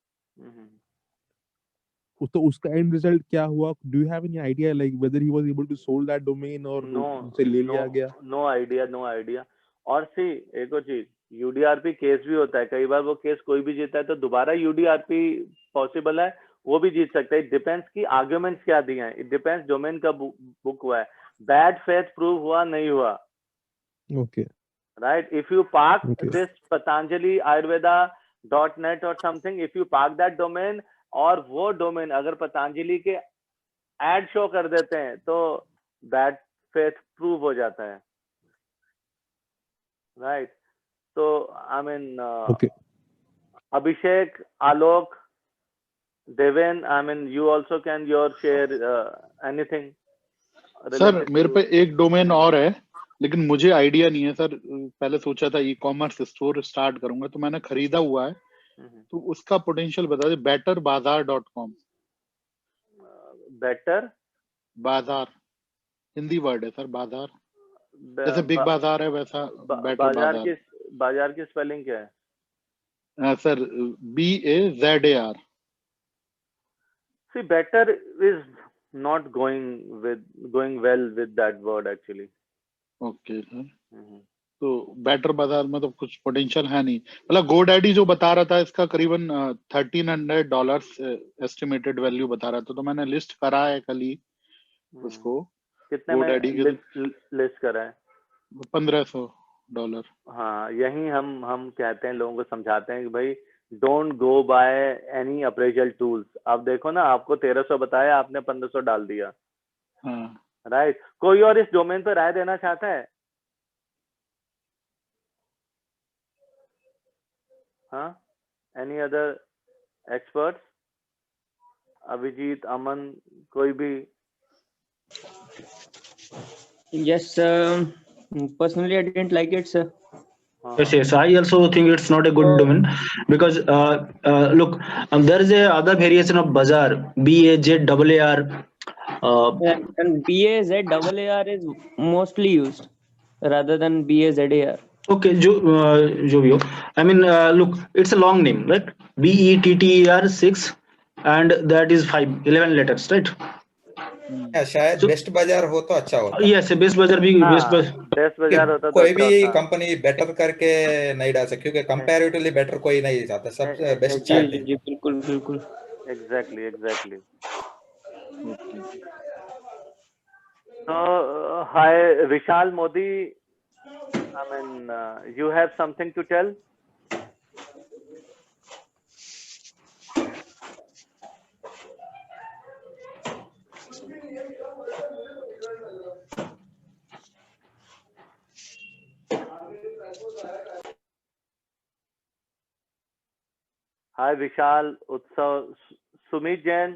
तो उसका end result क्या हुआ? Do you have any idea, like whether he was able to sold that domain or उनसे ले लिया गया? No idea. और सी एक और चीज, UDRP केस भी होता है, कई बार वो केस कोई भी जीता है तो दोबारा UDRP पॉसिबल है, वो भी जीत सकता है। इट डिपेंड्स कि आर्गुमेंट्स क्या दिए हैं, इट डिपेंड्स डोमेन का बुक हुआ है, बैड फेथ प्रूव हुआ नहीं हुआ। Okay. Right? If you park this Patanjali Ayurveda.net or something, if you park that domain, और वो डोमेन अगर पतंजलि के एड शो कर देते हैं तो बैड फेथ प्रूव हो जाता है, राइट? तो I mean Abhishek, Alok, Deven, I mean you also can your share anything. Sir मेरे पे एक डोमेन और है, लेकिन मुझे आइडिया नहीं है सर। पहले सोचा था ई-कॉमर्स स्टोर स्टार्ट करूंगा, तो मैंने खरीदा हुआ है, तो उसका पोटेंशियल बता दे। betterbazaar.com। बेटर बाजार हिंदी वर्ड है सर, बाजार जैसे बिग बाजार है वैसा बेटर बाजार। बाजार की स्पेलिंग क्या है sir? BAZAR। See, better is not going well with that word actually. Okay sir, तो बेटर बाजार में तो कुछ पोटेंशियल है नहीं। मतलब GoDaddy जो बता रहा था इसका करीबन $1,300 एस्टिमेटेड वैल्यू बता रहा था, तो मैंने लिस्ट करा है कल ही उसको। कितने में लिस्ट करा है? $1,500। हाँ, यही हम कहते हैं, लोगों को समझाते हैं कि भाई don't go by any appraisal tools. आप देखो ना, आपको 1300 बताया, आपने 1500 डाल दिया। हाँ राइट। कोई और इस डोमेन पर राय देना चाहता है? हाँ, एनी अदर एक्सपर्ट्स? अभिजीत, अमन, कोई भी? Yes, personally I didn't like it, sir. Yes, I also think it's not a good domain because look, there is a other variation of bazaar, BAZAAR. And BAZAAR is mostly used rather than BAZAR. Okay, जो भी हो, I mean, look, it's a long name, right? BETTER 6 and that is 11 letters, right? शायद बेस्ट बाजार हो तो अच्छा होता। Yes, बेस्ट बाजार भी बेस्ट बाजार होता तो कोई भी कंपनी बेटर करके नहीं डाल सकती, क्योंकि कंपैरेटिवली बेटर कोई नहीं चाहता, सब बेस्ट चाहते हैं। जी बिल्कुल बिल्कुल। Exactly. So hi Vishal Modi, I mean you have something to tell? Hi Vishal, Utsav, Sumit Jain.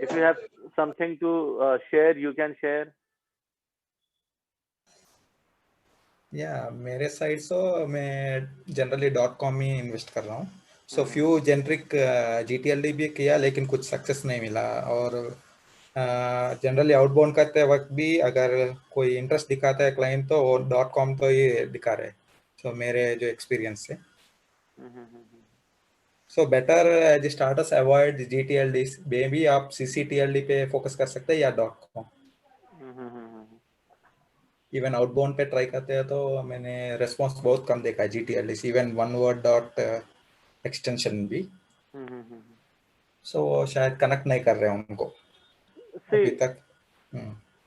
If you have something to share, you can share. मेरे साइड से मैं जनरली .com ही इन्वेस्ट कर रहा हूँ। सो फ्यू जेनरिक GTLD भी किया, लेकिन कुछ सक्सेस नहीं मिला। और जनरली आउटबाउंड करते वक्त भी अगर कोई इंटरेस्ट दिखाता है क्लाइंट, तो वो .com तो ये दिखा रहे। सो मेरे जो एक्सपीरियंस से so better as starters avoid GTLD। मे भी आप CCTLD पे फोकस कर सकते हैं या .com। इवन आउटबाउंड पे ट्राई करते हैं तो मैंने रेस्पॉन्स बहुत कम देखा है GTLD से, even one word dot extension भी। सो शायद कनेक्ट नहीं कर रहे हैं उनको अभी तक।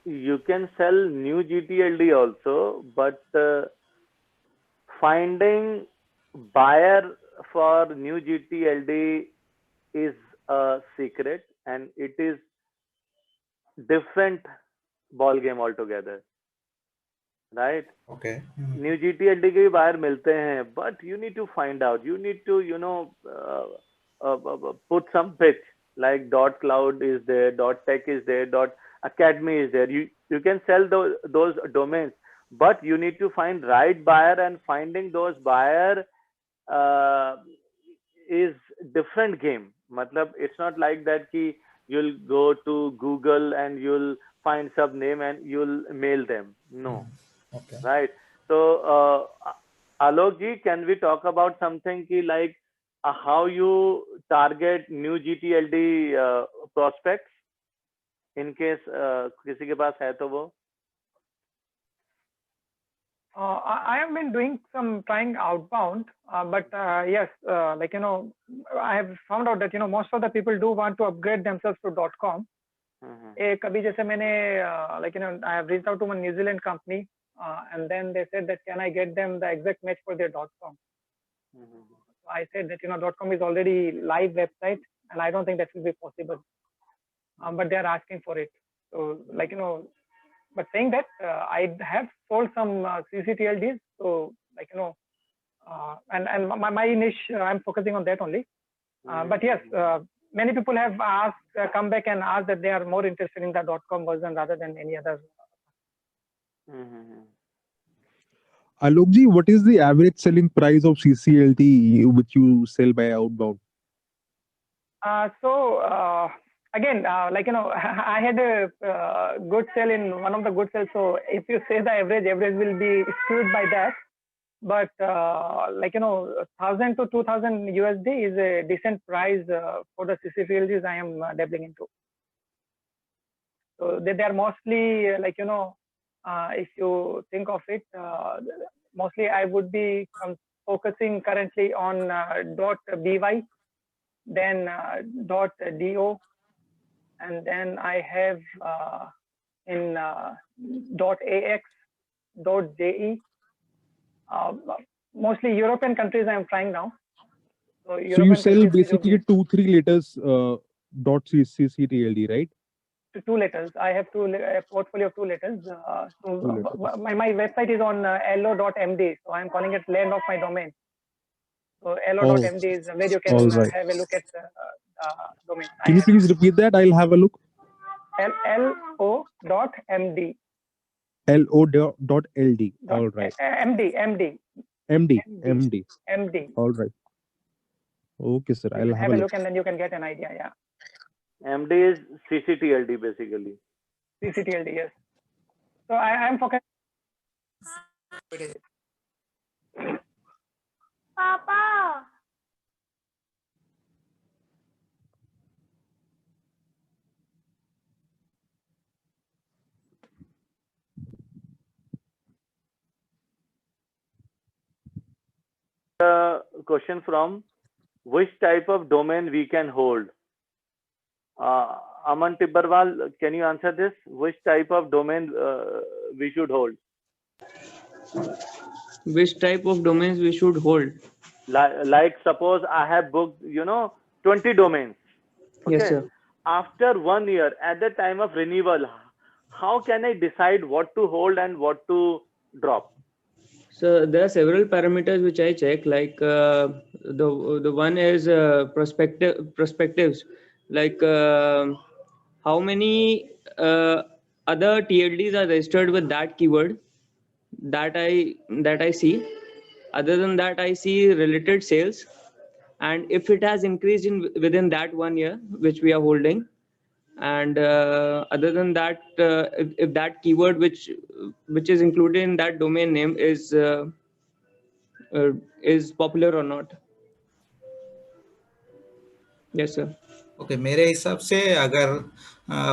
You can sell new GTLD also, but finding buyer for new GTLD is a secret, and it is different ball game altogether, right? Okay. New GTLD के भी buyer मिलते हैं, but you need to find out. You need to put some pitch, like .cloud is there, .tech is there, .academy is there. You can sell those domains, but you need to find right buyer, and finding those buyer is different game. Matlab, it's not like that ki you'll go to Google and you'll find sub name and you'll mail them. No. Okay. Right. So Alok ji, can we talk about something ki like how you target new GTLD prospects in case किसी के पास है तो वो? I have been doing some trying outbound, but yes, like I have found out that most of the people do want to upgrade themselves to .com. कभी जैसे मैंने like I have reached out to one New Zealand company, and then they said that can I get them the exact match for their .com. I said that .com is already live website, and I don't think that will be possible. But they are asking for it. So like but saying that I have sold some CCTLDs, so like and my niche, I'm focusing on that only. But yes, many people have asked, come back and asked that they are more interested in the .com version rather than any other. Alok ji, what is the average selling price of CCLD which you sell by outbound? Again, like I had a good sale in one of the good sales. So if you say the average will be skewed by that. But like 1,000 to 2,000 USD is a decent price for the CCTLDs I am dabbling into. So they are mostly like if you think of it, mostly I would be focusing currently on .by, then .do, and then I have in .ax, .je. Mostly European countries I am trying now. So you sell basically 2-3 letters .cctld, right? 2 letters. I have a portfolio of 2 letters. My website is on lo.md, so I am calling it land of my domain. So lo.md is where you can have a look at domain. Can you please repeat that? I'll have a look. lo.md. lo.ld. All right. MD. All right. Okay, sir. I'll have a look and then you can get an idea. Yeah. MD is CCTLD basically. CCTLD, yes. So I am focused. Papa. Question from which type of domain we can hold? Aman Tibbarwal, can you answer this? Which type of domain we should hold? Which type of domains we should hold? Like suppose I have booked, 20 domains. Okay? Yes, sir. After 1 year, at the time of renewal, how can I decide what to hold and what to drop? So there are several parameters which I check, like the one is perspectives, like how many other TLDs are registered with that keyword that I see. Other than that, I see related sales, and if it has increased within that 1 year which we are holding, and other than that, if that keyword which is included in that domain name is popular or not. Yes, sir. Okay, मेरे हिसाब से अगर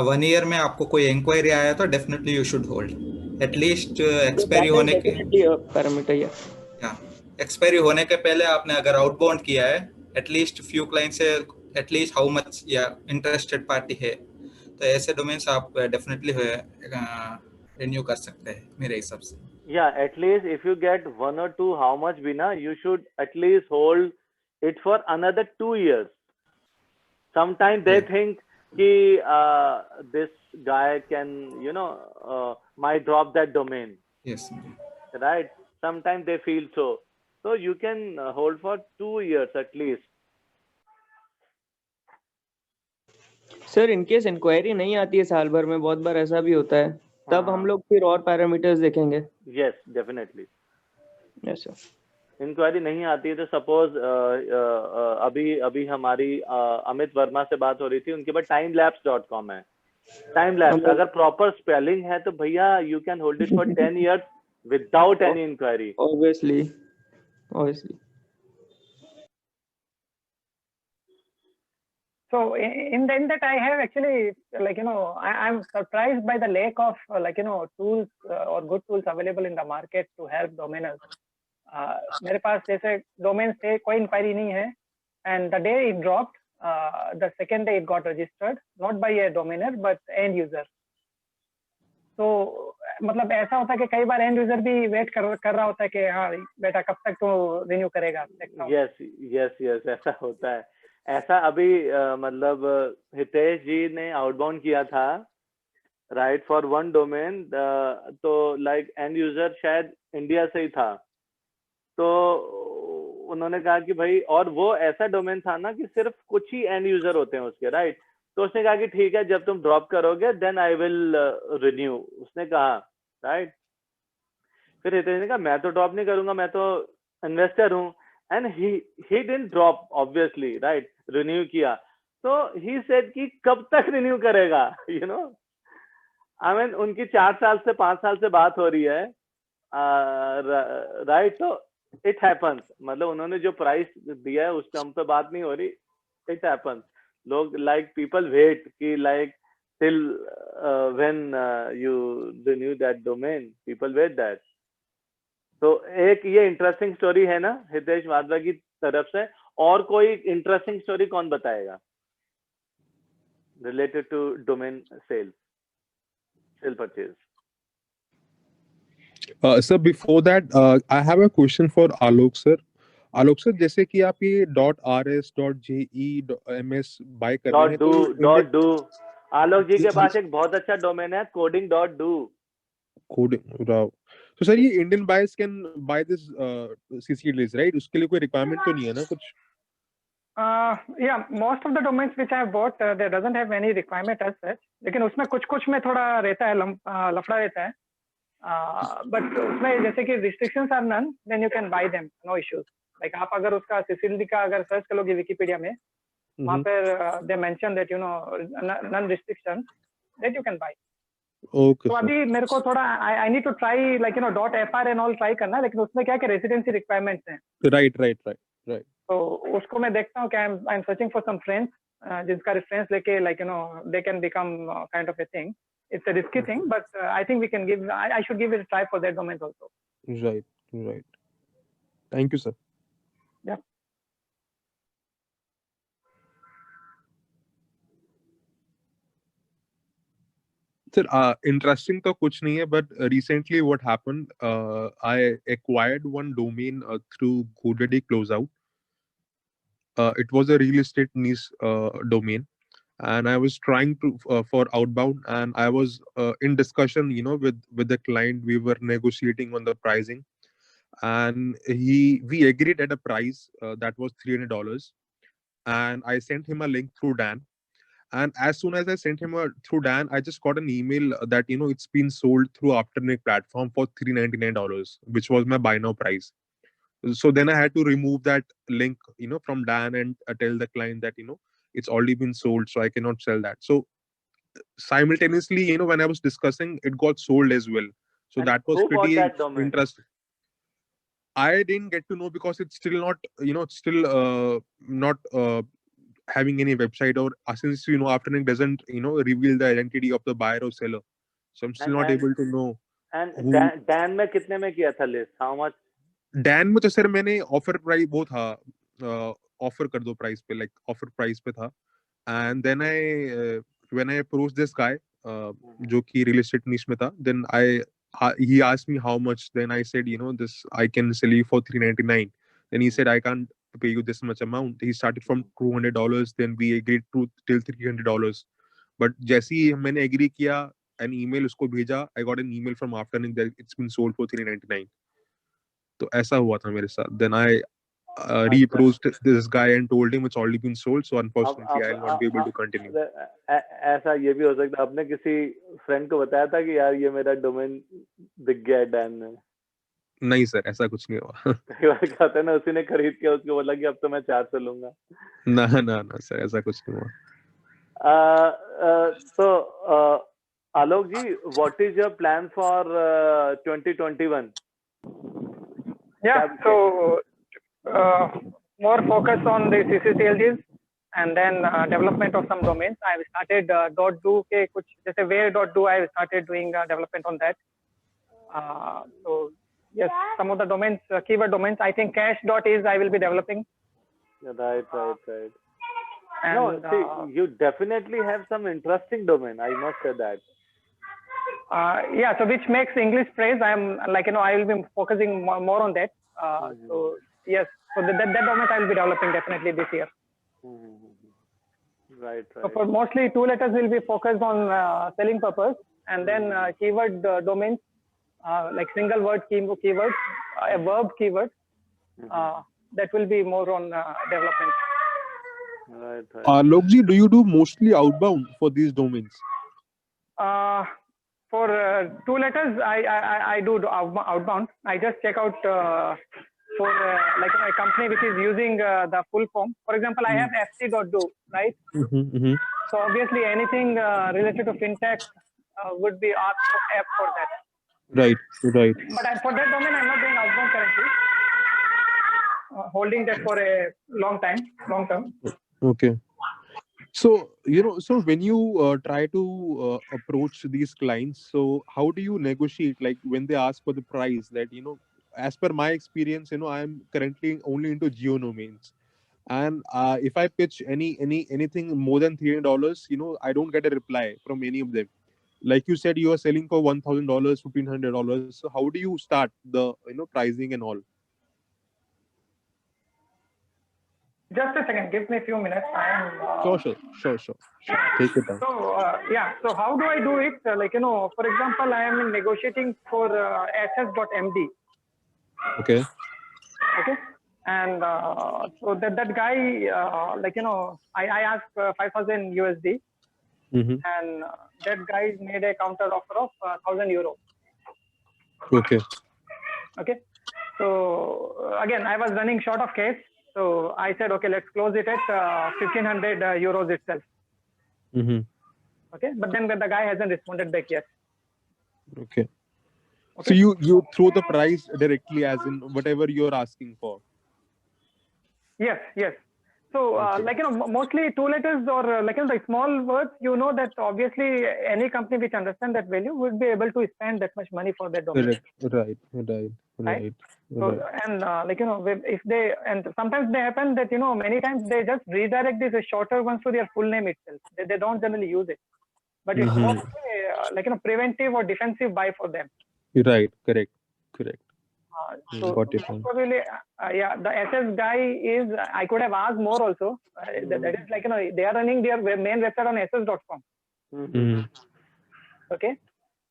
1 year में आपको कोई इंक्वायरी आया तो definitely you should hold at least expiry होने के पैरामीटर या एक्सपायरी होने के पहले आपने अगर आउटबाउंड किया है एटलीस्ट फ्यू क्लाइंट से एटलीस्ट हाउ मच या इंटरेस्टेड पार्टी है, तो ऐसे डोमेन्स आप डेफिनेटली रिन्यू कर सकते हैं मेरे हिसाब से. Yeah, at least if you get 1 or 2, how much Bina, you should at least hold it for another 2 years. Sometimes they think this guy can, might drop that domain. Yes. Right? Sometimes they feel so. So you can hold for 2 years at least. Sir in case inquiry नहीं आती है साल भर में, बहुत बार ऐसा भी होता है, तब हम लोग फिर और पैरामीटर्स देखेंगे. Yes, definitely. Yes, sir. Inquiry नहीं आती है तो सपोज अभी हमारी अमित वर्मा से बात हो रही थी, उनके पास timelapse.com है. टाइमलैप्स अगर प्रॉपर स्पेलिंग है तो भैया you can hold it for 10 years without any inquiry. Obviously. So in that I have actually, I'm surprised by the lack of tools or good tools available in the market to help domainers. मेरे पास जैसे डोमेन से कोई इंक्वायरी नहीं है, and the day it dropped, the second day it got registered, not by a domainer but end user. तो मतलब ऐसा होता है कि कई बार एंड यूजर भी वेट कर रहा होता है कि हाँ बेटा कब तक तो रिन्यू करेगा. यस ऐसा होता है. ऐसा अभी मतलब हितेश जी ने आउटबाउंड किया था, राइट, फॉर 1 डोमेन, तो लाइक एंड यूजर शायद इंडिया से ही था, तो उन्होंने कहा कि भाई, और वो ऐसा डोमेन था ना कि सिर्फ कुछ ही एंड यूजर होते हैं उसके, राइट. तो उसने कहा कि ठीक है जब तुम ड्रॉप करोगे देन आई विल रिन्यू, उसने कहा, राइट. फिर हितेश ने कहा मैं तो ड्रॉप नहीं करूंगा, मैं तो इन्वेस्टर हूँ. And he didn't drop obviously, right, renew किया. तो ही सेड कि कब तक रिन्यू करेगा, आई मीन उनकी 4 साल से 5 साल से बात हो रही है, राइट. तो इट हैपन्स, मतलब उन्होंने जो प्राइस दिया है उस पे हम पे बात नहीं हो रही, इट हैपन्स. लोग लाइक पीपल वेट कि like till when you renew that domain, people wait that. तो एक ये इंटरेस्टिंग स्टोरी है ना हितेश वाधवा की तरफ से, और कोई इंटरेस्टिंग स्टोरी कौन बताएगा related to domain sale purchase? Sir before that I have a question for Alok sir. Alok sir, जैसे कि आप ये .rs .je .ms बाय कर रहे हैं .do आलोक जी के पास एक बहुत अच्छा डोमेन है coding.do. तो सर ये Indian buyers can by this CCLs right? उसके लिए कोई रिक्वायरमेंट तो नहीं है ना कुछ? Yeah, most of the domains which I have bought, there doesn't have any requirement as such. लेकिन उसमें कुछ में थोड़ा रहता है, लफड़ा रहता है. But उसमें जैसे कि restrictions are none, then you can buy them, no issues. Like आप अगर उसका CCLD का अगर सर्च करोगे विकिपीडिया में, वहाँ पर they mention that none restrictions that you can buy. Okay. तो अभी मेरे को थोड़ा I need to try like .fr and all try करना है, लेकिन उसमें क्या residency requirements हैं. Right. तो उसको मैं देखता हूँ कि I am searching for some friends जिसका रेफरेंस लेके like they can become kind of a thing. It's a risky thing, but I think I should give it a try for that domain also. Right. Thank you, sir. Yeah. Sir, interesting तो कुछ नहीं है, but recently what happened, I acquired one domain through GoDaddy Closeout. It was a real estate niche domain, and I was trying to for outbound, and I was in discussion with the client. We were negotiating on the pricing, and we agreed at a price that was $300, and I sent him a link through Dan. And as soon as I sent him through Dan, I just got an email that it's been sold through Afternic platform for $399, which was my buy now price. So then I had to remove that link from Dan and tell the client that it's already been sold, so I cannot sell that. So simultaneously, when I was discussing, it got sold as well. So and that was who pretty bought that domain? interesting. I didn't get to know because it's still not not having any website, or since Afternic doesn't reveal the identity of the buyer or seller, so I'm still not able to know. And Dan में कितने में किया था list? How much? Dan में तो सर मैंने ऑफर प्राइस वो था, ऑफर कर दो प्राइस पे, लाइक ऑफर प्राइस पे था. And then when I approached this guy जो कि real estate niche में था, then he asked me how much. Then I said this I can sell you for $399. Then he said I can't pay you this much amount. He started from $200, then we agreed to till $300. But जैसे ही मैंने agree किया, an email उसको भेजा, I got an email from Afternic that it's been sold for $399. तो ऐसा हुआ था मेरे साथ. Then I reapproached this guy and told him it's already been sold, so unfortunately I'll not be able to continue. ऐसा ये भी हो सकता है आपने किसी फ्रेंड को बताया था कि यार ये मेरा डोमेन बिक गया है डैन में? नहीं सर, ऐसा कुछ नहीं हुआ. कई बार कहते हैं ना, उसी ने खरीद के उसको बोला कि अब तो मैं 400 लूंगा. ना सर, ऐसा कुछ नहीं हुआ. So Alok ji, what is your plan for 2021? Yeah, so more focus on the CCTLGs and then development of some domains. I have started .do के कुछ जैसे where.do I have started doing development on that. So yes, some of the domains, keyword domains. I think cache.is I will be developing. Right. And, no, see, you definitely have some interesting domain. I must say that. Yeah, so which makes English phrase. I am I will be focusing more on that. So yes, so that domain I will be developing definitely this year. Right. So for mostly 2 letters will be focused on selling purpose, and then keyword domains like single word keywords, a verb keyword. That will be more on development. Right. Alok ji, do you do mostly outbound for these domains? For 2 letters, I do outbound. I just check out for a company which is using the full form. For example, I have fc.do, right? So obviously anything related to fintech would be asked for that. Right. But for that domain, I'm not doing outbound currently. Holding that for a long term. Okay. So, so when you try to approach these clients, so how do you negotiate, like when they ask for the price, that, as per my experience, I am currently only into geo domains. And if I pitch anything more than $300, I don't get a reply from any of them. Like you said, you are selling for $1,000, $1,500. So how do you start the pricing and all? Just a second, give me a few minutes. Sure. Take your time. So so how do I do it? For example, I am negotiating for ss.md. Okay. And so that guy, I asked 5,000 USD, and that guy made a counter offer of 1,000 euro. Okay. So again, I was running short of cash. So I said, okay, let's close it at 1,500 euros itself. Okay, but then the guy hasn't responded back yet. Okay. So you throw the price directly, as in whatever you're asking for. Yes. So mostly 2 letters or the small words, that obviously any company which understands that value would be able to spend that much money for their domain. Right. So and if they, and sometimes they happen that many times they just redirect these shorter ones to their full name itself. They don't generally use it, but it's more preventive or defensive buy for them. Right. Correct. So got your point. probably the SS guy is, I could have asked more also. That is they are running their main website on ss.com. Okay.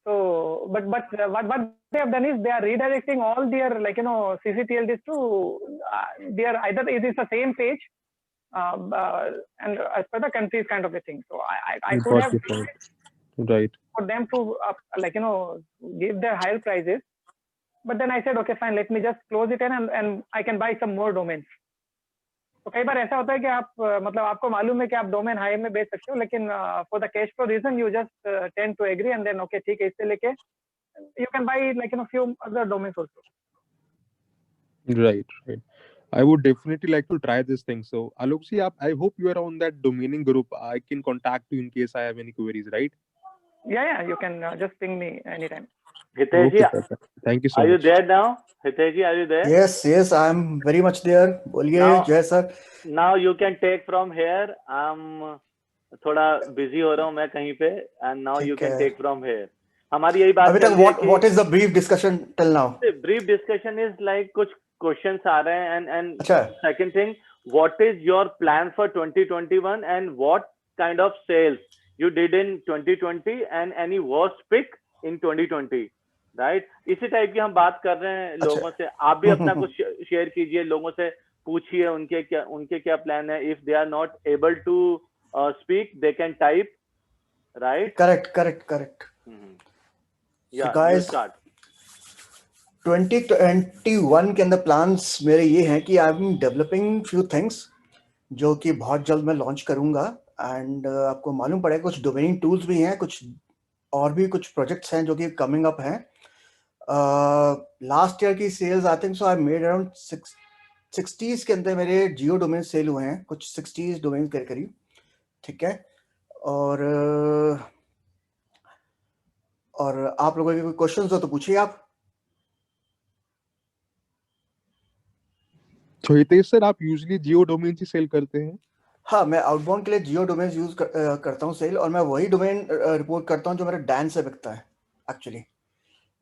So but what they have done is they are redirecting all their CCTLDs to their, either it is the same page and as per the countries kind of a thing. So I could have right for them to give their higher prices. But then I said, okay, fine, let me just close it in and I can buy some more domains. तो कई बार ऐसा होता है कि आप मतलब आपको मालूम है कि आप डोमेन हाई में बेच सकते हो, लेकिन for the cash flow reason you just tend to agree and then okay ठीक है, इससे लेके you can buy few other domains also. Right. I would definitely like to try this thing. So Alok ji, I hope you are on that domaining group. I can contact you in case I have any queries, right? Yeah, you can just ping me anytime. Hitesh ji, thank you so much. Are you there now? Hitesh ji, are you there? Yes, I am very much there. बोलिए जय sir. Now you can take from here. I'm थोड़ा busy हो रहा हूँ मैं कहीं पे, and now you can take from here. हमारी यही बात. अभी तक what is the brief discussion till now? The brief discussion is like कुछ questions आ रहे हैं and अच्छा. Second thing, what is your plan for 2021 and what kind of sales you did in 2020 and any worst pick in 2020, right? इसी टाइप की हम बात कर रहे हैं लोगों से. आप भी अपना कुछ शेयर कीजिए, लोगों से पूछिए उनके क्या प्लान है. If they are not able to speak, they can type, right? Correct. Yeah, so guys, you start. 2021 के अंदर प्लान्स मेरे ये हैं कि I M developing few things जो कि बहुत जल्द मैं लॉन्च करूंगा. एंड आपको मालूम पड़ेगा कुछ डोमेनिंग टूल्स भी हैं, कुछ और भी कुछ प्रोजेक्ट्स हैं जो कि कमिंग अप हैं. लास्ट ईयर की sales I think so I made around 60s के अंदर मेरे जियो डोमेन सेल हुए हैं, कुछ 60 डोमेन के करीब. ठीक है. और आप लोगों के कोई क्वेश्चंस हो तो पूछिए आप. तो हितेश सर, आप यूजुअली जियो डोमेन ही सेल करते हैं? हाँ, मैं आउटबाउंड के लिए जियो डोमेन यूज करता हूँ सेल, और मैं वही डोमेन रिपोर्ट करता हूँ जो मेरा डैन से बिकता है. एक्चुअली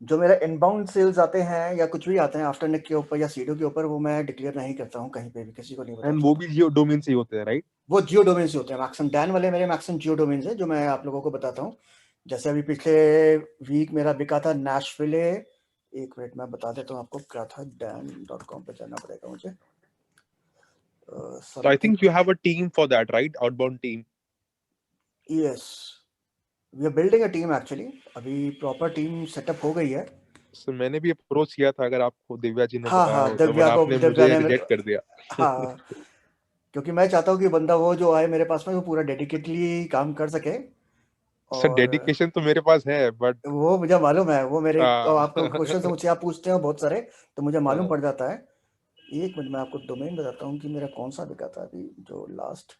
जो मेरा इनबाउंड सेल्स आते हैं या कुछ भी आते हैं आफ्टरनेक के ऊपर या सीडो के ऊपर, वो मैं डिक्लेयर नहीं करता हूँ कहीं पे भी, किसी को नहीं बताता. एंड वो भी जियो डोमेन से ही होते हैं, राइट? वो जियो डोमेन से होते हैं. मैक्सिमम डैन वाले मेरे मैक्सिमम जियो डोमेन है जो मैं आप लोगों को बताता हूँ. जैसे अभी पिछले वीक मेरा बिका था नैशविले. एक मिनट मैं बता देता हूँ आपको क्या था. dan.com पे जाना पड़ेगा मुझे. So I think you have a team for that, right? Outbound team. Yes, we are building a team actually. अभी प्रॉपर टीम सेटअप हो गई है. So मैंने भी अप्रोच किया था, अगर आपको दिव्या जी ने बताया तो आपने मुझे रिजेक्ट कर दिया. हाँ, क्योंकि मैं चाहता हूँ कि बंदा वो जो आए मेरे पास में वो पूरा डेडिकेटली काम कर सके. सर डेडिकेशन तो मेरे पास है, बट वो मुझे मालूम है. वो मेरे आपको क्वेश्चन मुझसे आप पूछते हो बहुत सारे, तो मुझे मालूम पड़ जाता है. एक मिनट मैं आपको डोमेन बताता हूँ कि मेरा कौन सा बिका था अभी जो last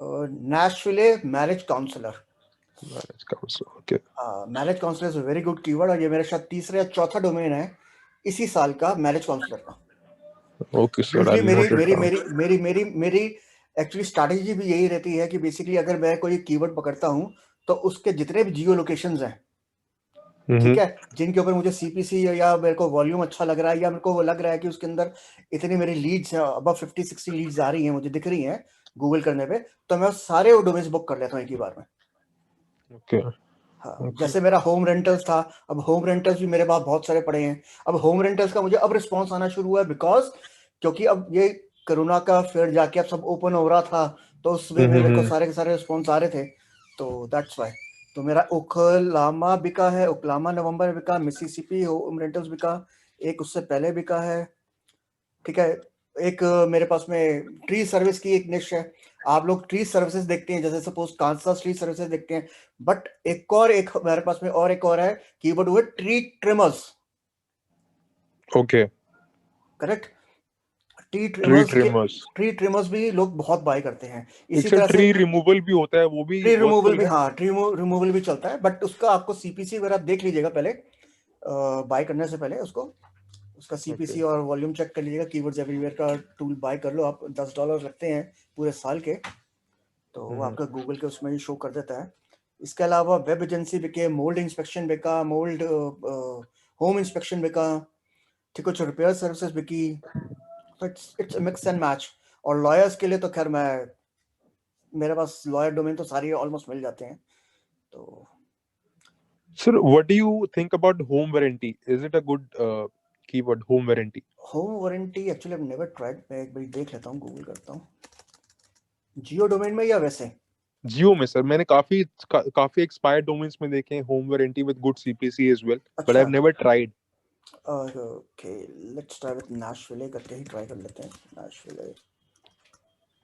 Nashville marriage counselor. Marriage counselor, okay. Marriage counsellor is a very good keyword, और ये मेरा शायद तीसरा या चौथा डोमेन है इसी साल का मैरिज काउंसलर का। Okay, sir. यूजुअली I'll मेरी note it मेरी down. मेरी मेरी मेरी मेरी एक्चुअली स्ट्रैटेजी भी यही रहती है कि बेसिकली अगर मैं कोई कीवर्ड पकड़ता हूँ तो उसके जितने भी जियो लोकेशंस हैं, ठीक है, जिनके ऊपर मुझे सीपीसी या मेरे को वॉल्यूम अच्छा लग रहा है, या मेरे को वो लग रहा है कि उसके अंदर इतनी मेरी लीड्स हैं, अब 50-60 लीड्स आ रही हैं, मुझे दिख रही हैं गूगल करने पे, तो मैं सारे वो डोमेन्स बुक कर लेता हूँ एक ही बार में। Okay. हाँ, Okay. जैसे मेरा होम रेंटल्स था, अब होम रेंटल्स भी मेरे पास बहुत सारे पड़े हैं। अब होम रेंटल्स का मुझे अब रिस्पॉन्स आना शुरू हुआ है, बिकॉज क्योंकि अब ये कोरोना का फिर जाके अब सब ओपन हो रहा था, तो उस वे में मेरे को सारे के सारे रिस्पॉन्स आ रहे थे, तो दैट्स वाई। तो मेरा ओक्लामा बिका है, ओक्लामा नवंबर बिका, मिसिसिपी होम रेंटल्स बिका, एक उससे पहले बिका है, ठीक है। एक मेरे पास में ट्री सर्विस की एक निश है, आप लोग ट्री सर्विसेज देखते हैं, जैसे सपोज कांसास ट्री सर्विसेज देखते हैं, बट एक मेरे पास में और एक और है कीवर्ड हुआ tree trimmers. Okay. Correct, tree trimmers भी लोग बहुत बाय करते हैं। इसी तरह ट्री रिमूवल भी होता है, वो भी ट्री रिमूवल भी, हाँ ट्री रिमूवल भी चलता है, बट उसका आपको सीपीसी वगैरह देख लीजिएगा पहले, बाय करने से पहले उसका सीपीसी और वॉल्यूम चेक कर लीजिएगा। कीवर्ड्स एवरीवेयर का टूल बाय कर लो आप, $10 लगते हैं पूरे साल के, तो वो आपका गूगल के उसमें ही शो कर देता है। इसके अलावा वेब एजेंसी बिके, मोल्ड इंस्पेक्शन बिका, मोल्ड होम इंस्पेक्शन बिका, ठीक, कुछ रिपेयर सर्विसेज बिकी, इट्स मिक्स एंड मैच। और लॉयर्स के लिए तो खैर मेरे पास लॉयर डोमेन तो सारी ऑलमोस्ट मिल जाते हैं। तो Sir, what do you think about home warranty? Is it a good keyword, home warranty? Home warranty actually I never tried, मैं एक बार देख लेता हूँ, गूगल करता हूँ। जियो डोमेन में या वैसे? जियो में सर, मैंने काफी एक्सपायर्ड डोमेन्स में देखे हैं home warranty with good CPC as well, but I have never tried. Okay, let's try with Nashville करके ही ट्राई कर लेते हैं, नैशविले।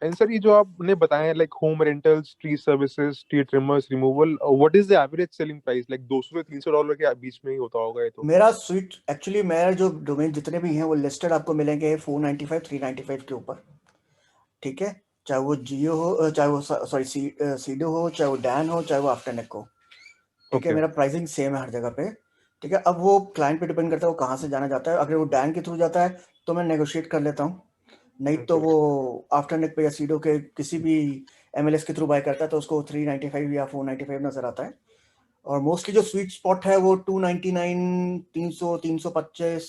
एंड सर, ये जो आपने बताया like home rentals, tree services, tree trimmers, removal, what is the average selling price? Like $200 से $300 के बीच में ही होता होगा ये तो। मेरा स्वीट एक्चुअली, मेरा जो डोमेन जितने भी हैं वो लिस्टेड आपको मिलेंगे 495 395 के ऊपर, ठीक है, चाहे वो जियो हो, चाहे वो सॉरी सीडो हो, चाहे वो डैन हो, चाहे वो आफ्टरनेक हो, ठीक है। मेरा प्राइसिंग सेम है हर जगह पे, ठीक है। अब वो क्लाइंट पे डिपेंड करता है वो कहाँ से जाना चाहता है। अगर वो डैन के थ्रू जाता है तो मैं नेगोशिएट कर लेता हूँ, नहीं तो वो आफ्टरनेक पे या सीडो के किसी भी MLS के थ्रू बाय करता है तो उसको 395 या 495 नजर आता है। और मोस्टली जो स्वीट स्पॉट है वो 299, 300, 325,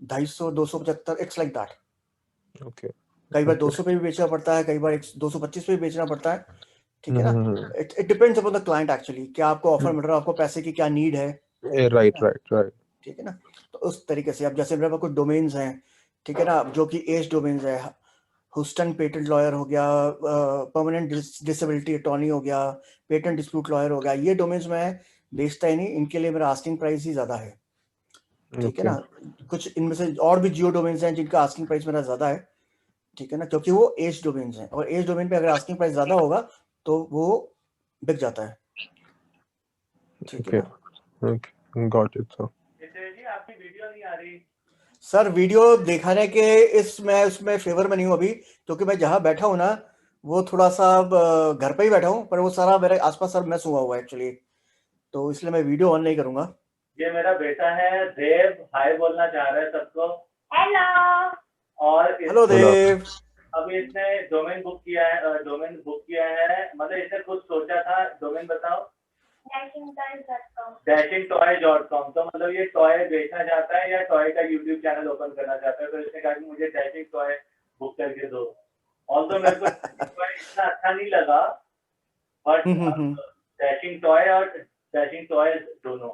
250, 275, इट्स लाइक दैट। ओके, कई बार 200 पे भी बेचना पड़ता है, कई बार 225 पे भी बेचना पड़ता है, ठीक है ना। It depends upon the client actually, क्या आपको ऑफर मिल रहा है, आपको पैसे की क्या नीड है, राइट, ठीक है ना। तो उस तरीके से अब जैसे मेरे पास कुछ डोमेन्स हैं, ठीक है ना, जो कि एज डोमेन्स है, हुस्टन पेटेंट लॉयर हो गया, परमानेंट डिसेबिलिटी अटॉर्नी हो गया, पेटेंट डिस्प्यूट लॉयर हो गया, ये डोमेन्स मैं बेचता ही नहीं, इनके लिए मेरा आस्किंग प्राइस ही ज्यादा है, ठीक है ना। कुछ इनमें से और भी जियो डोमेन्स हैं जिनका आस्किंग प्राइस मेरा ज्यादा है, ठीक है ना, क्योंकि वो एज डोमेन्स हैं, और एज डोमेन पे अगर आस्किंग प्राइस ज्यादा होगा तो वो बिक जाता है, ठीक है ना। Okay, got it sir. आपकी वीडियो नहीं आ रही सर, वीडियो दिखाने के उसमें फेवर में नहीं हूँ अभी, क्योंकि मैं जहाँ बैठा हूँ ना वो थोड़ा सा घर पे ही बैठा हूँ, पर वो सारा मेरे आसपास सब मैस हुआ हुआ है एक्चुअली, तो इसलिए मैं वीडियो ऑन नहीं करूंगा। ये मेरा बेटा है देव, हाय बोलना चाह रहा है सबको, हेलो। और हेलो देव। अभी इसने डोमेन बुक किया है, मतलब इसने कुछ सोचा था, डोमेन बताओ। dashingtoys.com। तो मतलब ये टॉय बेचना चाहता है या टॉय का यूट्यूब चैनल ओपन करना चाहता है, तो इसने कहा कि मुझे डैशिंग टॉय बुक करके दो। ऑल्दो मेरे को इतना अच्छा नहीं लगा, बट डैशिंग टॉय और डैशिंग टॉयज दोनों।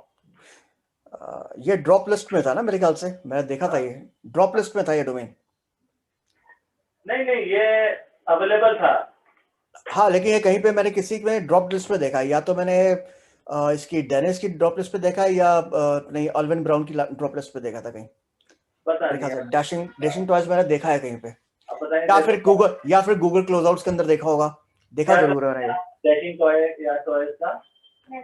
ये ड्रॉप लिस्ट में था ना मेरे ख्याल से, मैं देखा था ये ड्रॉप लिस्ट में था ये डोमेन। नहीं, ये अवेलेबल था। हाँ, लेकिन ये कहीं पे मैंने किसी में ड्रॉप लिस्ट में देखा, या तो मैंने इसकी डेनिस की ड्रॉप लिस्ट पे देखा, या नहीं अल्विन ब्राउन की ड्रॉप लिस्ट पे देखा था कहीं, पता देखा नहीं। था डैशिंग टॉयज मैंने देखा है कहीं पे, या फिर गूगल क्लोजआउट्स के अंदर देखा होगा, देखा जरूर है ये डैशिंग टॉय या टॉयज का।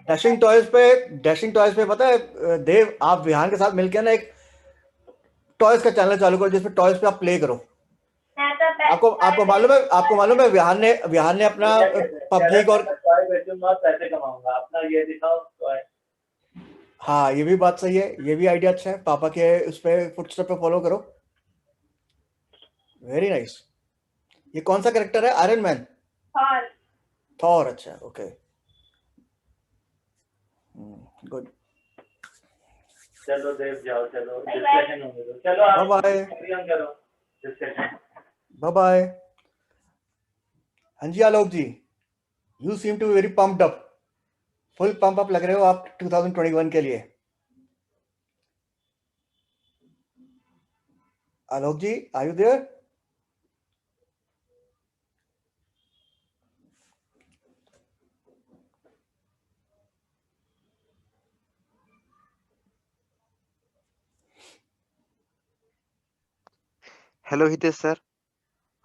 डैशिंग टॉयज पे पता है देव, आप विहान के साथ मिलकर ना एक टॉयज का चैनल चालू करो जिसमें टॉयज पे आप प्ले करो, आपको मालूम है विहान ने अपना पब्लिक और पैसे कमाऊंगा अपना ये दिखाओ। हाँ, ये भी बात सही है, ये भी आइडिया अच्छा है। पापा के उस पे फुटस्टेप पे फॉलो करो। Very nice. ये कौन सा कैरेक्टर है? Iron man, Thor. अच्छा, ओके, गुड। चलो देव जाओ, चलो डिस्कशन होने दो, चलो आप बाय करो डिस्कशन। बाय। हाँ जी Alok ji, you seem to very pumped up, full pump up लग रहे हो आप 2021 के लिए। Alok ji, are you there? Hello Hitesh sir.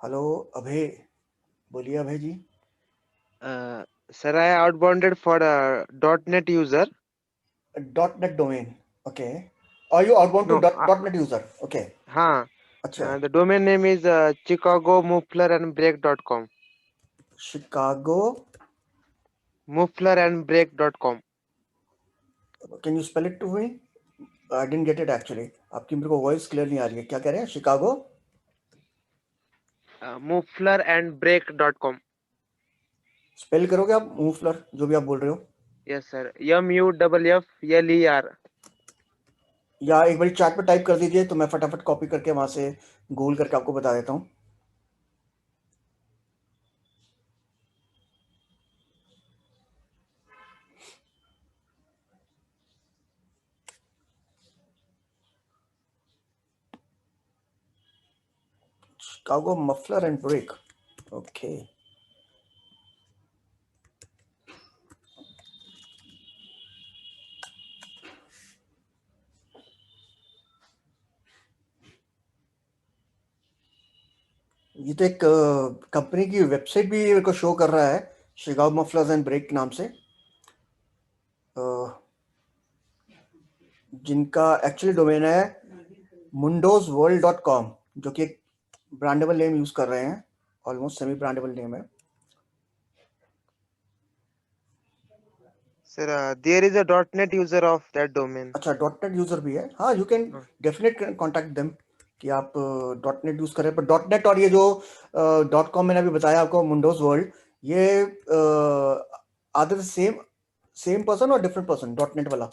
Hello Abhay, बोलिए Abhay ji. Sir I outbounded for .NET user. .NET domain, okay. Are you outbound to No, .NET user? Okay. हाँ, अच्छा, the domain name is chicagomufflerandbrake.com. Chicago. mufflerandbrake.com. Can you spell it to me? I didn't get it actually. आपकी मेरे को वॉइस क्लियर नहीं आ रही है। क्या कह रहे हैं? Chicago mufflerandbrake.com. स्पेल करोगे आप? मुफलर जो भी आप बोल रहे हो। Yes sir, MUFFLER। या एक बार चैट पे टाइप कर दीजिए तो मैं फटाफट कॉपी करके वहां से गूगल करके आपको बता देता हूँ। Chicago muffler and brake. Okay. ये तो एक कंपनी की वेबसाइट भी मेरे को शो कर रहा है, शिकागो मफलर्स एंड ब्रेक नाम से, जिनका एक्चुअली डोमेन है mundosworld.com, जो कि एक ब्रांडेबल नेम यूज कर रहे हैं, ऑलमोस्ट सेमी ब्रांडेबल नेम है। Sir there is a .NET user of that domain. अच्छा, .NET यूजर भी है। हाँ, you can definite contact them कि आप .NET यूज करें। पर .NET और ये जो .com मैंने अभी बताया आपको, मुंडोज वर्ल्ड, ये आर दे सेम पर्सन और डिफरेंट पर्सन? .NEट वाला,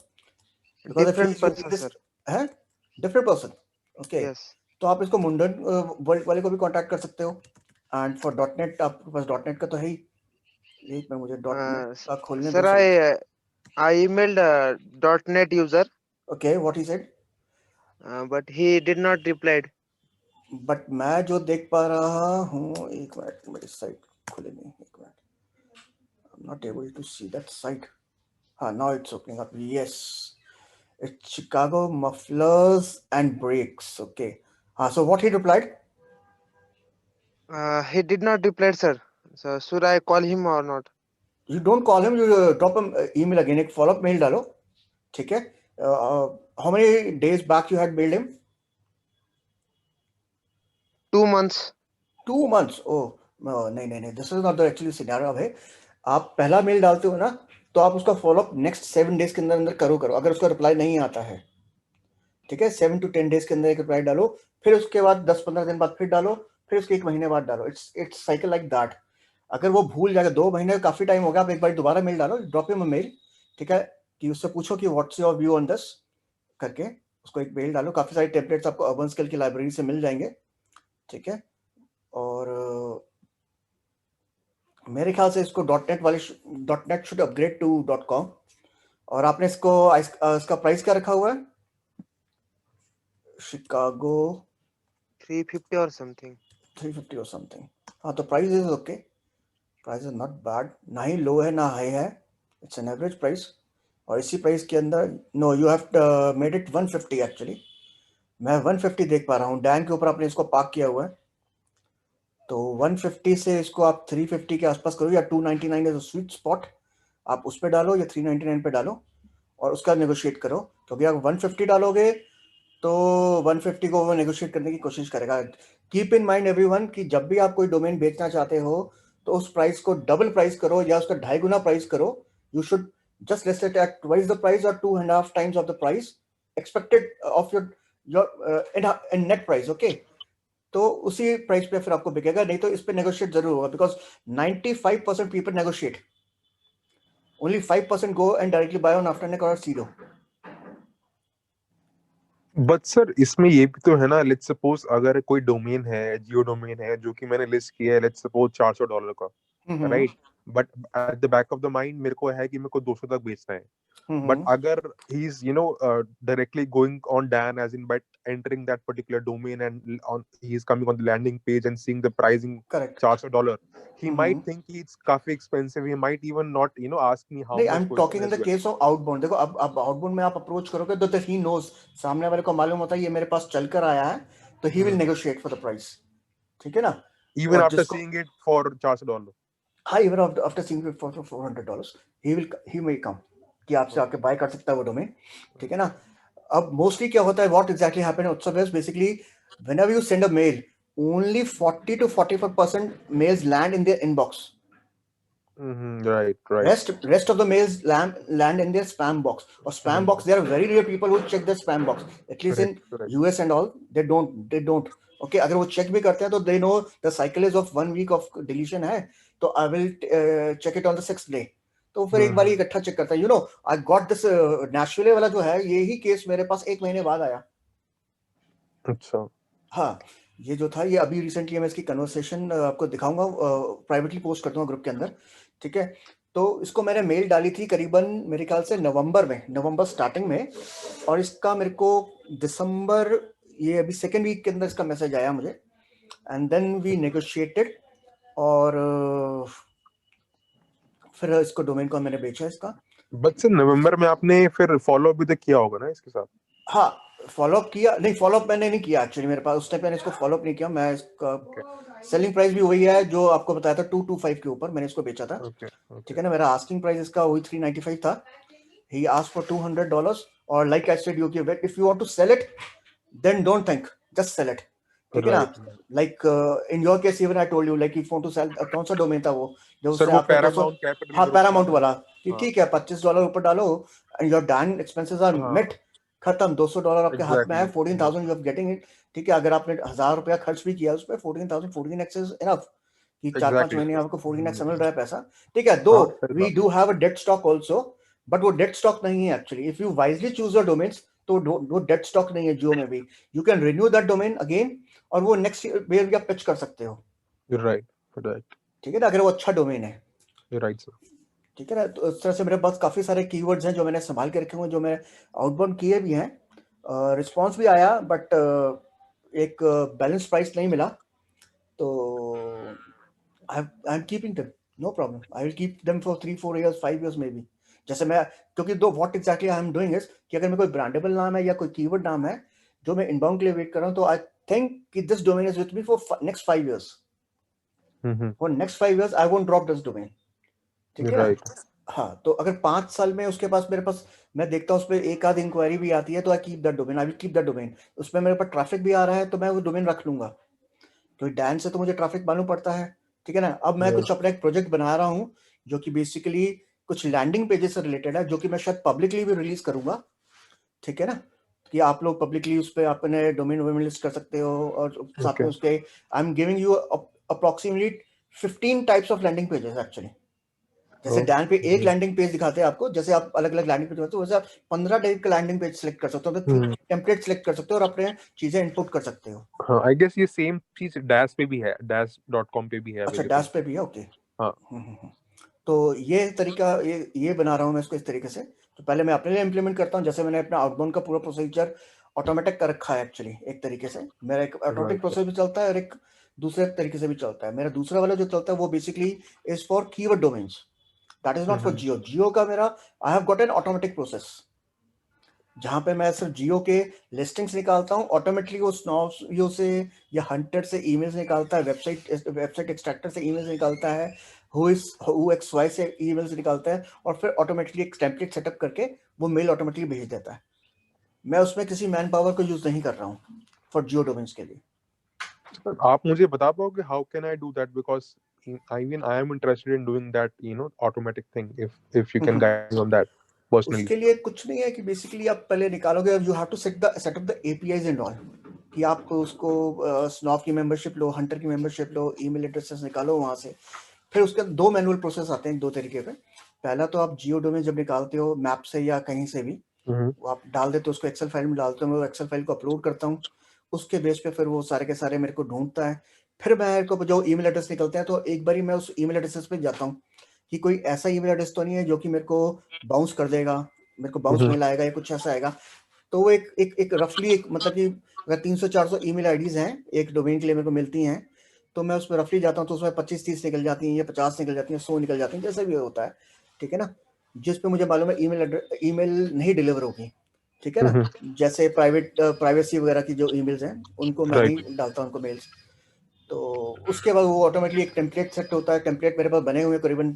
डिफरेंट पर्सन सर। है डिफरेंट पर्सन, ओके। यस, तो आप इसको मुंडन वर्ल्ड वाले को भी कांटेक्ट कर सकते हो। एंड फॉर .NET आपके पास .NET का तो है ही। एक मिनट, मुझे .NEट का खोलने दो। Sir I emailed .NET user. Okay, what he said? But he did not replied. But मैं जो देख पा रहा हूँ, एक मिनट, मेरी साइट खुले नहीं, एक minute, I'm not able to see that site. हाँ, now it's opening up. Yes, it's Chicago Mufflers and Brakes. Okay. So what he replied? He did not reply, sir. So should I call him or not? You don't call him, you drop him email again, एक follow up mail डालो, ठीक है? How many days back you had mailed him? 2 months. 2 months? Oh, नहीं, this is not the actually scenario है। आप पहला मेल डालते हो ना, तो आप उसका फॉलोअप नेक्स्ट 7 डेज के अंदर अंदर करो। अगर उसका रिप्लाई नहीं आता है, ठीक है, 7 to 10 डेज के अंदर एक रिप्लाई डालो, फिर उसके बाद 10-15 दिन बाद फिर डालो, फिर उसके 1 महीने बाद डालो। It's cycle like that. अगर वो भूल जाएगा, 2 महीने काफी टाइम हो गया, आप एक बार दोबारा मेल डालो, ड्रॉप हिम अ मेल, ठीक है, कि उससे पूछो कि what's your view on this करके, उसको एक मेल डालो। काफी सारे टेम्पलेट्स आपको अर्बन स्किल की लाइब्रेरी से मिल जाएंगे, ठीक है। और मेरे ख्याल से इसको .NET should upgrade to .com। और आपने इसका प्राइस क्या रखा हुआ है? Chicago 350 or something. 350 और समथिंग। हाँ, तो price is okay, price is not bad, ना ही लो है ना हाई है, इट्स एन एवरेज प्राइस। और इसी प्राइस के अंदर, no, you have made it 150 actually. मैं 150 देख पा रहा हूँ, डैन के ऊपर आपने इसको पार्क किया हुआ है, तो 150 से इसको आप 350 के आसपास करो, या 299 इज स्वीट स्पॉट, आप उस पर डालो या 399 पे डालो और उसका नेगोशिएट करो। क्योंकि आप 150 डालोगे तो 150 को वो नेगोशिएट करने की कोशिश करेगा। कीप इन माइंड एवरीवन कि जब भी आप कोई डोमेन बेचना चाहते हो तो उस प्राइस को डबल प्राइस करो या उसका 2.5 गुना प्राइस करो। You should just list it at twice the price or 2.5 times of the price expected of your in net price, okay? तो उसी प्राइस पे फिर आपको बिकेगा, नहीं तो इस पे नेगोशिएट जरूर होगा, because 95% people negotiate, only 5% go and directly buy on Afternic or Sedo. But sir इसमें ये भी तो है ना, लेट्स सपोज अगर कोई डोमेन है, जियो डोमेन है जो कि मैंने लिस्ट किया है, लेट्स सपोज $400 का, right, but at the back of the mind मेरे को है कि मेरे को 200 तक बेचना है, but agar he's directly going on Dan as in by entering that particular domain and he's coming on the landing page and seeing the pricing $400, he might think it's काफी expensive, he might even not ask me how much. I'm talking in the case of outbound. देखो अब outbound में आप अप्रोच करोगे तो he knows, सामने वाले को मालूम होता है ये मेरे पास चलकर आया है, तो he will negotiate for the price, ठीक है ना? Even after seeing it for $400. हाँ, even after seeing it for $400, he may come कि आपसे आके बाय कर सकता है वो डोमेन, ठीक है ना? अब मोस्टली क्या होता है, what exactly happen Utsav is basically whenever you send a mail, only 40 to 45% mails land in their inbox. Right. Rest of the mails land in their spam box. Or spam box, there are very rare people who check their spam box. At least in US and all, they don't. Okay, अगर वो check भी करते हैं तो they know the cycle is of 1 week of deletion है, तो I will check it on the 6th day. तो फिर एक बार इकट्ठा चेक करता है। I got this नेशनल वाला जो है, यही केस मेरे पास 1 महीने बाद आया। अच्छा। हाँ, ये जो था, ये अभी रिसेंटली मैं इसकी कन्वर्सेशन आपको दिखाऊंगा, प्राइवेटली पोस्ट करता हूँ ग्रुप के अंदर, ठीक है? तो इसको मैंने मेल डाली थी करीबन मेरे ख्याल से नवंबर स्टार्टिंग में, और इसका मेरे को दिसंबर, ये अभी 2nd वीक के अंदर इसका मैसेज आया मुझे, एंड देन वी नेगोशिएटेड, और फिर इसको डोमेन को मैंने बेचा इसका। बट सर नवंबर में आपने फिर फॉलो अप भी तो किया होगा ना इसके साथ? हाँ, फॉलोअप किया, नहीं फॉलोअप मैंने नहीं किया एक्चुअली, मेरे पास उस टाइम मैंने इसको फॉलोअप नहीं किया। मैं इसका सेलिंग प्राइस भी वही है जो आपको बताया था, 225 के ऊपर मैंने इसको बेचा था, ठीक है ना? मेरा आस्किंग प्राइस इसका वही 395 था। ही आस्क्ड फॉर $200, और like I said, if you want to sell it then don't think, just sell it, ठीक है ना? Like in your case even I told you, like if you want to sell, कौन सा डोमेन था वो जो उससे आपने पैरामाउंट वाला, कि ठीक है $25 ऊपर डालो and your Dan expenses are met, खत्म, $200 आपके हाथ में है, 14,000 यू आर गेटिंग इट, ठीक है? अगर आपने $1,000 खर्च भी किया उस पे, 14x इज इनफ, कि 4-5 महीने आपको 14x मिल रहा है पैसा, ठीक है? Though we do have a dead stock also, but वो डेट स्टॉक नहीं है actually. If you wisely choose your domains, तो वो डेट स्टॉक नहीं है जियो में भी। You can renew that domain again, और वो नेक्स्ट ईयर भी आप पिच कर सकते हो, राइट, ठीक है ना? अगर वो अच्छा डोमेन है, राइट सर, ठीक है ना? तो इस तरह से मेरे पास काफी सारे कीवर्ड्स हैं जो मैंने संभाल के रखे हुए, जो मैंने आउटबाउंड किए भी हैं, रिस्पॉन्स भी आया, बट एक बैलेंस प्राइस नहीं मिला, तो I am keeping them, no problem, I will keep them for 3-4 years, 5 years maybe. जैसे मैं, क्योंकि though what exactly I am doing is कि अगर मैं कोई ब्रांडेबल नाम है या कोई कीवर्ड नाम है जो मैं इनबाउंड के लिए वेट कर रहा हूँ, तो आई थिंक कि this domain is with me for next 5 years, for next 5 years I won't drop this domain, ठीक है? हाँ, तो अगर 5 साल में उसके पास, मेरे पास, मैं देखता हूँ उस पर एक आध इंक्वायरी भी आती है, तो I keep that domain, I will keep that domain. उसमें मेरे पास ट्रैफिक भी आ रहा है, तो मैं वो डोमेन रख लूंगा, क्योंकि डैन से तो मुझे ट्रैफिक मालूम पड़ता है, ठीक है ना? अब मैं कुछ अपना एक प्रोजेक्ट बना रहा हूँ जो कि बेसिकली कुछ लैंडिंग पेजेस से रिलेटेड है, जो कि मैं शायद पब्लिकली भी रिलीज करूंगा, ठीक है ना? कि आप लोग पब्लिकली उस पर अपने डोमेन वोमेन लिस्ट कर सकते हो, और साथ में उसके I am giving you approximately 15 types of landing pages actually. जैसे डैन पे एक लैंडिंग पेज दिखाते हैं आपको, जैसे आप अलग अलग लैंडिंग पेज होते हो, वैसे आप 15 टाइप का लैंडिंग पेज सिलेक्ट कर सकते हो, तो टेम्पलेट सिलेक्ट कर सकते हो और अपने चीजें इनपुट कर सकते हो। हाँ, आई गेस ये सेम चीज डैश पे भी है, dash.com पे भी है। अच्छा, डैश पे भी है, ओके। हाँ, तो ये तरीका, ये बना रहा हूँ मैं इसको इस तरीके से। तो पहले मैं अपने लिए इंप्लीमेंट करता हूँ, जैसे मैंने अपना आउटबाउंड का पूरा प्रोसीजर ऑटोमेटिक कर रखा है एक्चुअली, एक तरीके से मेरा एक ऑटोमेटिक प्रोसेस भी चलता है और एक दूसरे तरीके से भी चलता है। मेरा दूसरा वाला जो चलता है वो basically is for keyword domains, that is not for geo. Geo का मेरा I have got an automatic process, जहां पे मैं सिर्फ जियो के लिस्टिंग्स निकालता हूं, ऑटोमेटिकली वो स्नॉपियो से या हंटर से ईमेल्स निकालता है, वेबसाइट एक्सट्रैक्टर से ईमेल्स निकालता है, whoxy से ईमेल्स निकालता है, और फिर ऑटोमेटिकली एक टेम्पलेट सेटअप करके वो मेल ऑटोमेटिकली भेज देता है। मैं उसमें किसी मैन पावर को यूज नहीं कर रहा हूँ फॉर जियो डोमेन्स के लिए। सर आप मुझे बता पाओगे how can I do that, because I mean I am interested in doing that, automatic thing, if you can guide me on that personally. उसके लिए कुछ नहीं है कि बेसिकली आप पहले निकालोगे, you have to set up the APIs and all, कि आप उसको स्नॉफ की मेंबरशिप लो, हंटर की मेंबरशिप लो, ईमेल एड्रेसेस निकालो वहां से। फिर उसके 2 मैनुअल प्रोसेस आते हैं 2 तरीके पे। पहला तो आप जियो डोमेन जब निकालते हो मैप से या कहीं से भी, वो आप डाल देते हो, उसको एक्सेल फाइल में डालते हो, मैं वो एक्सेल फाइल को अपलोड करता हूँ, उसके बेस पे फिर वो सारे के सारे मेरे को ढूंढता है। फिर मेरे को जो ईमेल एड्रेस निकलते हैं तो एक बारी मैं उस ईमेल एड्रेस पे जाता हूँ कि कोई ऐसा ईमेल एड्रेस तो नहीं है जो कि मेरे को बाउंस कर देगा, मेरे को बाउंस मेल आएगा या कुछ ऐसा आएगा। तो वो एक रफली एक मतलब कि अगर 300-400 ईमेल आईडीज हैं एक डोमेन के लिए मेरे को मिलती हैं, तो मैं उसमें रफली जाता हूँ तो उसमें 25-30 निकल जाती हैं या 50 निकल जाती हैं, 100 निकल जाती हैं, जैसे भी होता है, ठीक है ना। जिस पे मुझे मालूम है ईमेल नहीं डिलीवर होगी, ठीक है ना, जैसे प्राइवेसी वगैरह की जो ईमेल्स हैं उनको मैं नहीं डालता उनको मेल्स। तो उसके बाद वो ऑटोमेटिकली एक टेम्पलेट सेट होता है, टेम्पलेट मेरे पास बने हुए करीबन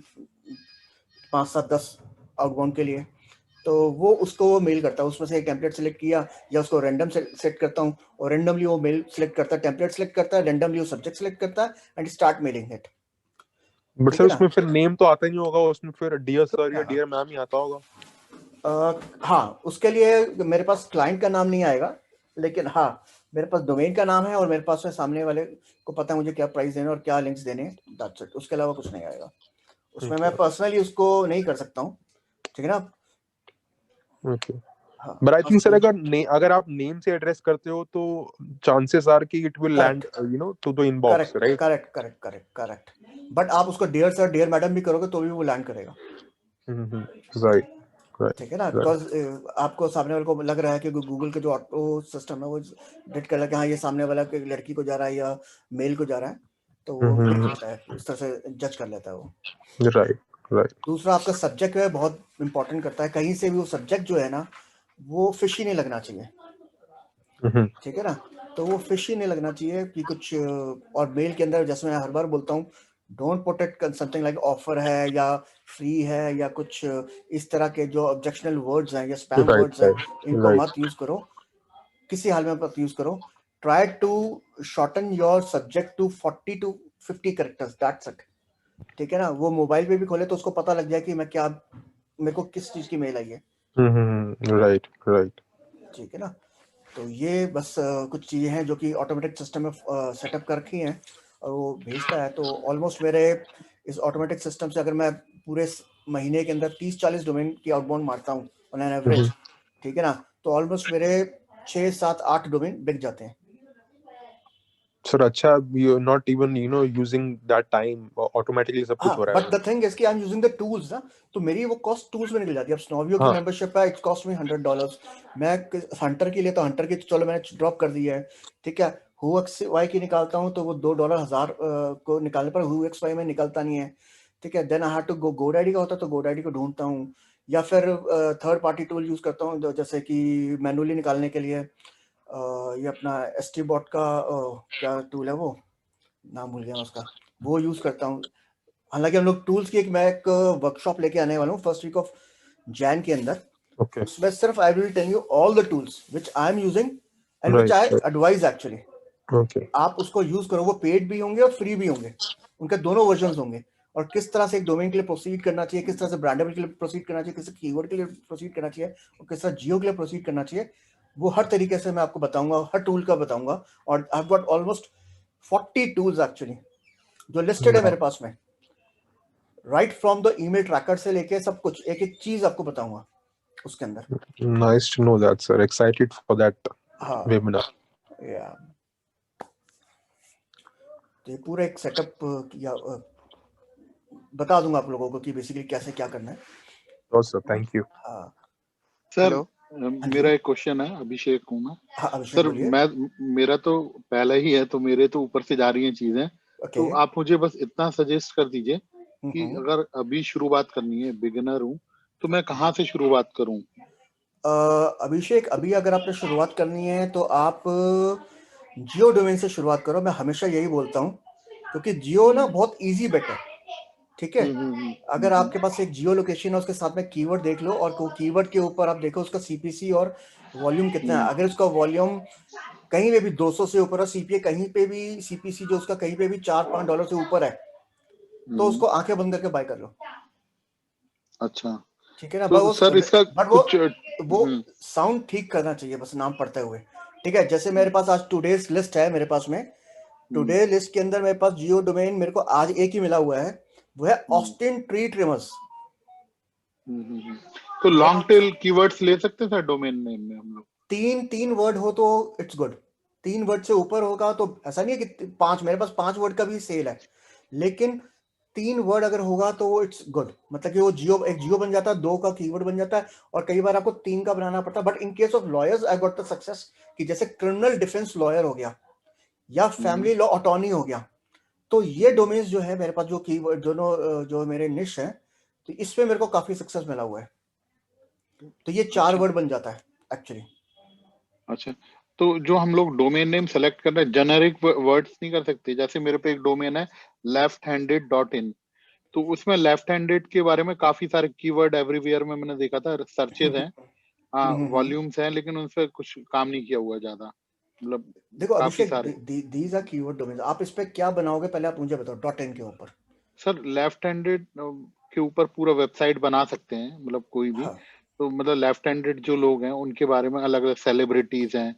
5-7-10 आउटबाउंड के लिए, तो वो उसको वो मेल करता है, उसमें से एक टेम्पलेट सेलेक्ट किया या उसको रैंडम सेट करता हूँ और रैंडमली वो मेल सेलेक्ट करता है, टेम्पलेट सेलेक्ट करता है, रैंडमली वो सब्जेक्ट सेलेक्ट करता है and start mailing it. But sir उसमें फिर नेम तो आता ही नहीं होगा, उसमें फिर डियर सर या डियर मैम ही आता होगा। हाँ, उसके लिए मेरे पास क्लाइंट का नाम नहीं आएगा, लेकिन हाँ मेरे पास डोमेन का नाम है और मेरे पास में सामने वाले को पता है मुझे क्या प्राइस देने और क्या लिंक्स देने, दैट्स इट। उसके अलावा कुछ नहीं आएगा उसमें। मैं पर्सनली उसको नहीं कर सकता हूँ, ठीक है ना। Okay, but I think sir अगर आप नेम से एड्रेस करते हो तो चांसेस आर कि it will land to the inbox, right? Correct. But आप उसको डियर सर डियर मैडम भी करोगे तो भी वो लैंड करेगा, राइट, ठीक है ना। बिकॉज आपको सामने वाले को लग रहा है कि गूगल का जो ऑटो सिस्टम है वो डिटेक्ट कर रहा है कि हाँ ये सामने वाला कोई लड़की को जा रहा है या मेल को जा रहा है, तो वो देख लेता है, इस तरह से जज कर लेता है वो, राइट। दूसरा आपका सब्जेक्ट है बहुत इंपॉर्टेंट करता है, कहीं से भी वो सब्जेक्ट जो है ना वो फिशी नहीं लगना चाहिए, ठीक है ना। तो वो फिशी नहीं लगना चाहिए कि कुछ, और मेल के अंदर जैसे मैं हर बार बोलता हूँ, don't put it something like offer है या फ्री है या कुछ इस तरह के जो ऑब्जेक्शनल वर्ड्स हैं या स्पैम वर्ड्स हैं, इनको मत यूज करो, किसी हाल में मत यूज करो। Try to shorten your subject to 40 to 50 characters, that's it, ठीक है ना। वो मोबाइल पे भी खोले तो उसको पता लग जाए कि मैं क्या, मेरे को किस चीज की मेल आई है, राइट, ठीक है ना। तो ये बस कुछ चीजें हैं जो कि ऑटोमेटिक सिस्टम में सेटअप कर रखी हैं और वो भेजता है। तो ऑलमोस्ट मेरे इस ऑटोमेटिक सिस्टम से अगर मैं पूरे महीने के अंदर 30-40 डोमेन की आउटबाउंड मारता हूँ ऑन एन एवरेज, ठीक है ना, तो ऑलमोस्ट मेरे 6-7-8 डोमेन बिक जाते हैं। सर अच्छा, you are not even using that time, automatically सब कुछ हो रहा है। बट द थिंग इज कि I am using the tools ना, तो मेरी वो कॉस्ट टूल्स में निकल जाती है। अब स्नोवियो की मेंबरशिप है, इट्स कॉस्ट मी $100। मैं हंटर के लिए तो हंटर की चलो मैंने ड्रॉप कर दी है, ठीक है। HuXY की निकालता हूँ तो वो $2 1000 को निकालने पर HuXY में निकलता नहीं है, ठीक है। Then I have to go, GoDaddy का होता तो GoDaddy को ढूंढता हूँ या फिर थर्ड पार्टी टूल यूज करता हूँ, जैसे कि मैनुअली निकालने के लिए ये अपना STBot का क्या टूल है, वो नाम भूल गया मैं उसका, वो यूज करता हूँ। हालांकि हम लोग टूल्स की मैं एक वर्कशॉप लेके आने वाला हूँ फर्स्ट वीक ऑफ जैन के अंदर, उसमें सिर्फ I will tell you all the tools which I am using and which I advise actually. आप उसको यूज करो, वो पेड भी होंगे और फ्री भी होंगे, उनके दोनों वर्जन होंगे, और किस तरह से एक डोमेन के लिए प्रोसीड करना चाहिए, किस तरह से ब्रांडेबल के लिए प्रोसीड करना चाहिए, किस तरह कीवर्ड के लिए प्रोसीड करना चाहिए और किस तरह जियो के लिए प्रोसीड करना चाहिए, वो हर तरीके से मैं आपको बताऊंगा, हर टूल का बताऊंगा। और आई have got almost 40 tools actually जो लिस्टेड है मेरे पास में, right from the email tracker से लेके सब कुछ, एक एक चीज आपको बताऊंगा उसके अंदर। Nice to know that sir, excited for that webinar. या तो पूरा एक सेटअप किया, बता दूंगा आप लोगों को कि बेसिकली कैसे क्या करना है। तो सर थैंक यू। सर मेरा एक क्वेश्चन है, अभिषेक हूँ मैं। सर मेरा तो पहला ही है तो मेरे तो ऊपर से जा रही हैं चीजें, तो आप मुझे बस इतना सजेस्ट कर दीजिए कि अगर अभी शुरुआत करनी है, बिगिनर हूँ, तो मैं कहाँ से शुरुआत करूँ? अभिषेक, अभी अगर आपने शुरुआत करनी है तो आप जियो डोमेन से शुरुआत करो। मैं हमेशा यही बोलता हूँ क्योंकि जियो ना बहुत इजी बेट है, ठीक है। अगर आपके पास एक जियो लोकेशन है, उसके साथ में कीवर्ड देख लो और कीवर्ड के ऊपर आप देखो उसका सीपीसी और वॉल्यूम कितना है। अगर उसका वॉल्यूम कहीं पे भी 200 से ऊपर और सीपीए कहीं पे भी सीपीसी जो उसका कहीं पे भी $4-5 से ऊपर है, तो उसको आंखें बंद करके बाय कर लो। अच्छा, ठीक है ना। तो सर इसका बट वो साउंड ठीक करना चाहिए बस नाम पढ़ते हुए। ठीक है, जैसे मेरे पास आज टुडेज लिस्ट है, मेरे पास में टुडे लिस्ट के अंदर मेरे पास जियो डोमेन मेरे को आज एक ही मिला हुआ है, वो है ऑस्टिन ट्री ट्रिमर्स। तो लॉन्ग टेल कीवर्ड्स ले सकते हैं सर डोमेन नेम में हम लोग? तीन वर्ड हो तो इट्स गुड। 3 वर्ड से ऊपर होगा तो ऐसा नहीं है कि 5, मेरे पास 5 वर्ड का भी सेल है, लेकिन 3 वर्ड अगर होगा तो इट्स गुड। मतलब कि वो जियो, एक जियो बन जाता है, 2 का कीवर्ड बन जाता है, और कई बार आपको 3 का बनाना पड़ता है। But in case of lawyers I got the success कि जैसे क्रिमिनल डिफेंस लॉयर हो गया या फैमिली लॉ अटॉर्नी हो गया, तो ये डोमेन्स जो है मेरे पास, जो कीवर्ड दोनों जो मेरे निश है, तो इसमें मेरे को काफी सक्सेस मिला हुआ है। तो ये 4 वर्ड बन जाता है एक्चुअली। अच्छा, तो जो हम लोग डोमेन नेम सेलेक्ट कर रहे हैं, जेनेरिक वर्ड्स नहीं कर सकते? जैसे मेरे पे एक डोमेन है lefthanded.in, तो उसमें लेफ्ट हैंडेड के बारे में काफी सारे कीवर्ड एवरीवेयर में मैंने देखा था, सर्चेज हैं, हाँ, वॉल्यूम्स हैं, लेकिन उन पे कुछ काम नहीं किया हुआ ज्यादा। मतलब देखो अभिषेक, दीज आर कीवर्ड डोमेन्स। आप इस पे क्या बनाओगे पहले आप मुझे बताओ। .in के ऊपर सर लेफ्ट हैंडेड के ऊपर पूरा वेबसाइट बना सकते हैं, मतलब कोई भी। हाँ। तो मतलब लेफ्ट हैंडेड जो लोग हैं उनके बारे में अलग अलग सेलिब्रिटीज हैं,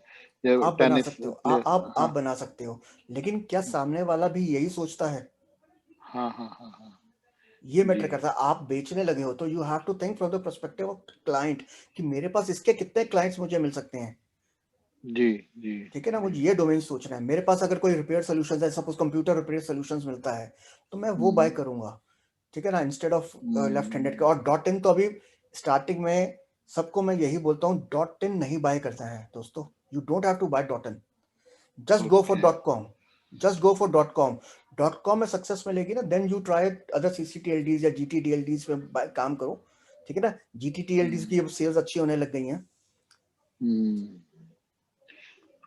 आप बना सकते हो, आप बना सकते हो, लेकिन क्या सामने वाला भी यही सोचता है? हाँ, ये मैटर करता है। आप बेचने लगे हो तो you have to think from the perspective of client कि मेरे पास इसके कितने क्लाइंट्स मुझे मिल सकते हैं। जी। ठीक है ना, मुझे ये डोमेन सोचना है। मेरे पास अगर कोई रिपेयर सॉल्यूशंस है, सपोज कंप्यूटर रिपेयर सॉल्यूशंस मिलता है, तो मैं वो बाय करूंगा। ठीक है ना, इंस्टेड ऑफ लेफ्ट हैंडेड का। और .in तो अभी स्टार्टिंग में सबको मैं यही बोलता हूँ, .in नहीं बाय करता है दोस्तों। You don't have to buy .in, just go for .com, just go for .com। .com में सक्सेस मिलेगी ना, then you try other CCTLDs या GTTLDs में काम करो। ठीक है ना, GTTLDs की अब सेल्स अच्छी होने लग गई हैं।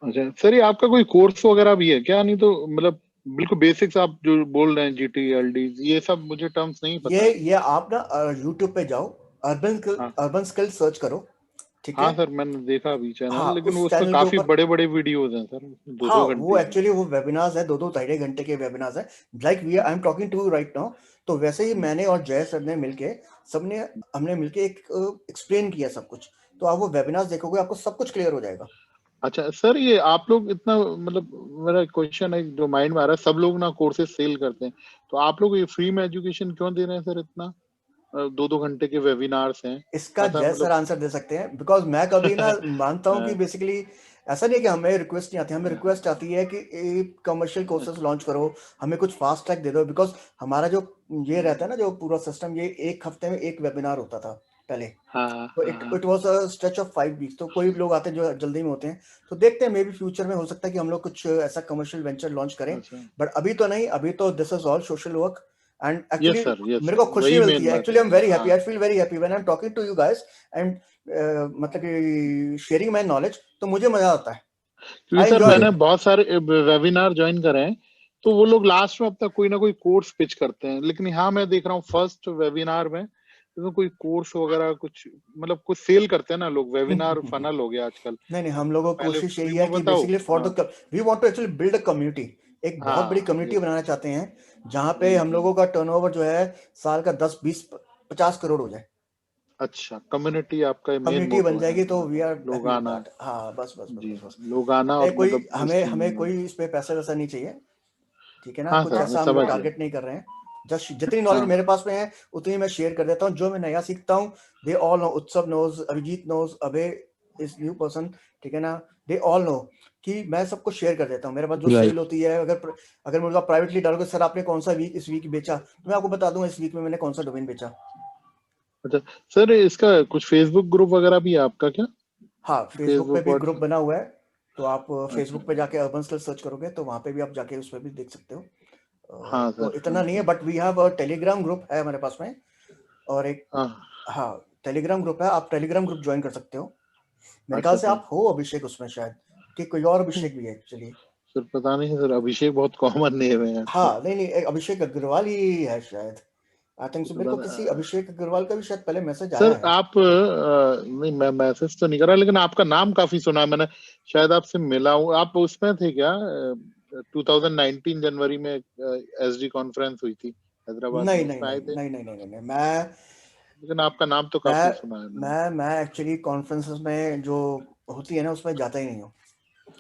अच्छा सर, ये आपका कोई कोर्स वगैरह भी है क्या? नहीं तो मतलब बिल्कुल बेसिक्स आप जो बोल रहे हैं, GTLDs, ये सब मुझे टर्म्स नहीं पता। ये आप ना YouTube पे जाओ, अर्बन स्किल सर्च करो। ठीक है। हाँ सर, मैंने देखा अभी चैनल, लेकिन वो उसमें काफी बड़े वीडियोस हैं सर, 2-2 घंटे। वो एक्चुअली वो वेबिनार्स है, 2-2-2.5 घंटे के वेबिनार्स है, like I am talking to you right now. तो वैसे ही मैंने और जय सर ने मिलके हमने मिलके एक एक्सप्लेन किया सब कुछ। तो आप वो वेबिनार्स देखोगे, आपको सब कुछ क्लियर हो जाएगा। अच्छा सर, ये आप लोग इतना, मतलब मेरा क्वेश्चन है जो माइंड में आ रहा है, सब लोग ना कोर्सेज सेल करते हैं, तो आप लोग ये फ्री में एजुकेशन क्यों दे रहे हैं सर? इतना 2-2 घंटे के वेबिनार्स हैं। इसका जय सर आंसर दे सकते हैं, बिकॉज मैं कभी ना मानता हूँ कि बेसिकली ऐसा नहीं है कि हमें रिक्वेस्ट नहीं आती, हमें रिक्वेस्ट आती है कि एक कमर्शियल कोर्सेज लॉन्च करो, हमें कुछ फास्ट ट्रैक दे दो। बिकॉज हमारा जो ये रहता है ना, जो पूरा सिस्टम, ये 1 हफ्ते में 1 वेबिनार होता था पहले। तो it was a stretch of 5 weeks. तो कोई लोग आते हैं जो जल्दी में होते हैं, तो देखते हैं, मे बी फ्यूचर में हो सकता है कि हम लोग कुछ ऐसा कमर्शियल वेंचर लॉन्च करें। बट अभी तो नहीं, अभी तो this is all social work. And actually मेरे को खुशी मिलती है, actually I am very happy, I feel very happy when I am talking to you guys and मतलब कि शेयरिंग माय नॉलेज। तो मुझे मजा आता है। क्योंकि सर मैंने बहुत सारे वेबिनार ज्वाइन करे हैं, तो वो लोग लास्ट में अब तक कोई ना कोई कोर्स पिच करते हैं, लेकिन यहाँ मैं देख रहा हूँ फर्स्ट वेबिनार में तो कोई कोर्स वगैरह कुछ, मतलब कुछ सेल करते हैं ना लोग। वेबिनार फनल हो गया आजकल। नहीं, हम लोगों को कोशिश यही है कि basically for the we want to actually build a community. एक बहुत बड़ी कम्युनिटी बनाना चाहते हैं, जहाँ पे हम लोगों का टर्नओवर जो है साल का 10, 20, 50 करोड़ हो जाए। अच्छा, कम्युनिटी आपका मेन कम्युनिटी बन जाएगी तो वी आर लोग आना। हाँ, बस लोग आना। और कोई हमें कोई इस पे पैसा वैसा नहीं चाहिए। ठीक है ना, कुछ ऐसा हम लोग टारगेट नहीं कर रहे हैं। जस्ट जितनी नॉलेज मेरे पास में है उतनी मैं शेयर कर देता हूँ। जो मैं नया सीखता हूँ, दे ऑल नो, उत्सव नोज, अभिजीत नोज, अबे इज न्यू पर्सन। ठीक है ना, दे ऑल नो कि मैं सबको शेयर कर देता हूँ। मेरे पास जो सेल होती है, अगर मुझे प्राइवेटली डालोगे, सर आपने कौन सा वीक इस वीक बेचा, तो मैं आपको बता दूंगा इस वीक में मैंने कौन सा डोमेन बेचा। अच्छा सर, इसका कुछ फेसबुक ग्रुप वगैरह भी है आपका क्या? हाँ, फेसबुक पे भी ग्रुप बना हुआ है। तो आप फेसबुक पे जाके अर्बन स्किल सर्च करोगे तो वहां पे भी आप जाके उस पर भी देख सकते हो। हाँ तो इतना नहीं है, but we have a Telegram group है हमारे पास में, और एक हाँ टेलीग्राम ग्रुप है। आप टेलीग्राम ग्रुप ज्वाइन कर सकते हो। मेरे ख्याल से आप हो अभिषेक उसमें, शायद कि कोई और अभिषेक भी है। चलिए सर, पता नहीं सर, अभिषेक बहुत कॉमन नेम है। हाँ, नहीं, अभिषेक अग्रवाल ही है शायद। आई थिंक सो। मेरे को किसी अभिषेक अग्रवाल का भी शायद पहले मैसेज आया सर है। आप नहीं, मैं मैसेज तो नहीं करा, लेकिन आपका नाम काफी सुना है मैंने, शायद आपसे मिला हूँ। आप उसमें थे क्या 2019 जनवरी में एसडी कॉन्फ्रेंस हुई थी हैदराबाद में, उसमें आए थे? नहीं, मैं, लेकिन आपका नाम तो काफी सुना है मैंने। मैं एक्चुअली कॉन्फ्रेंसेस में जो होती है ना उसमें जाता ही नहीं हूँ,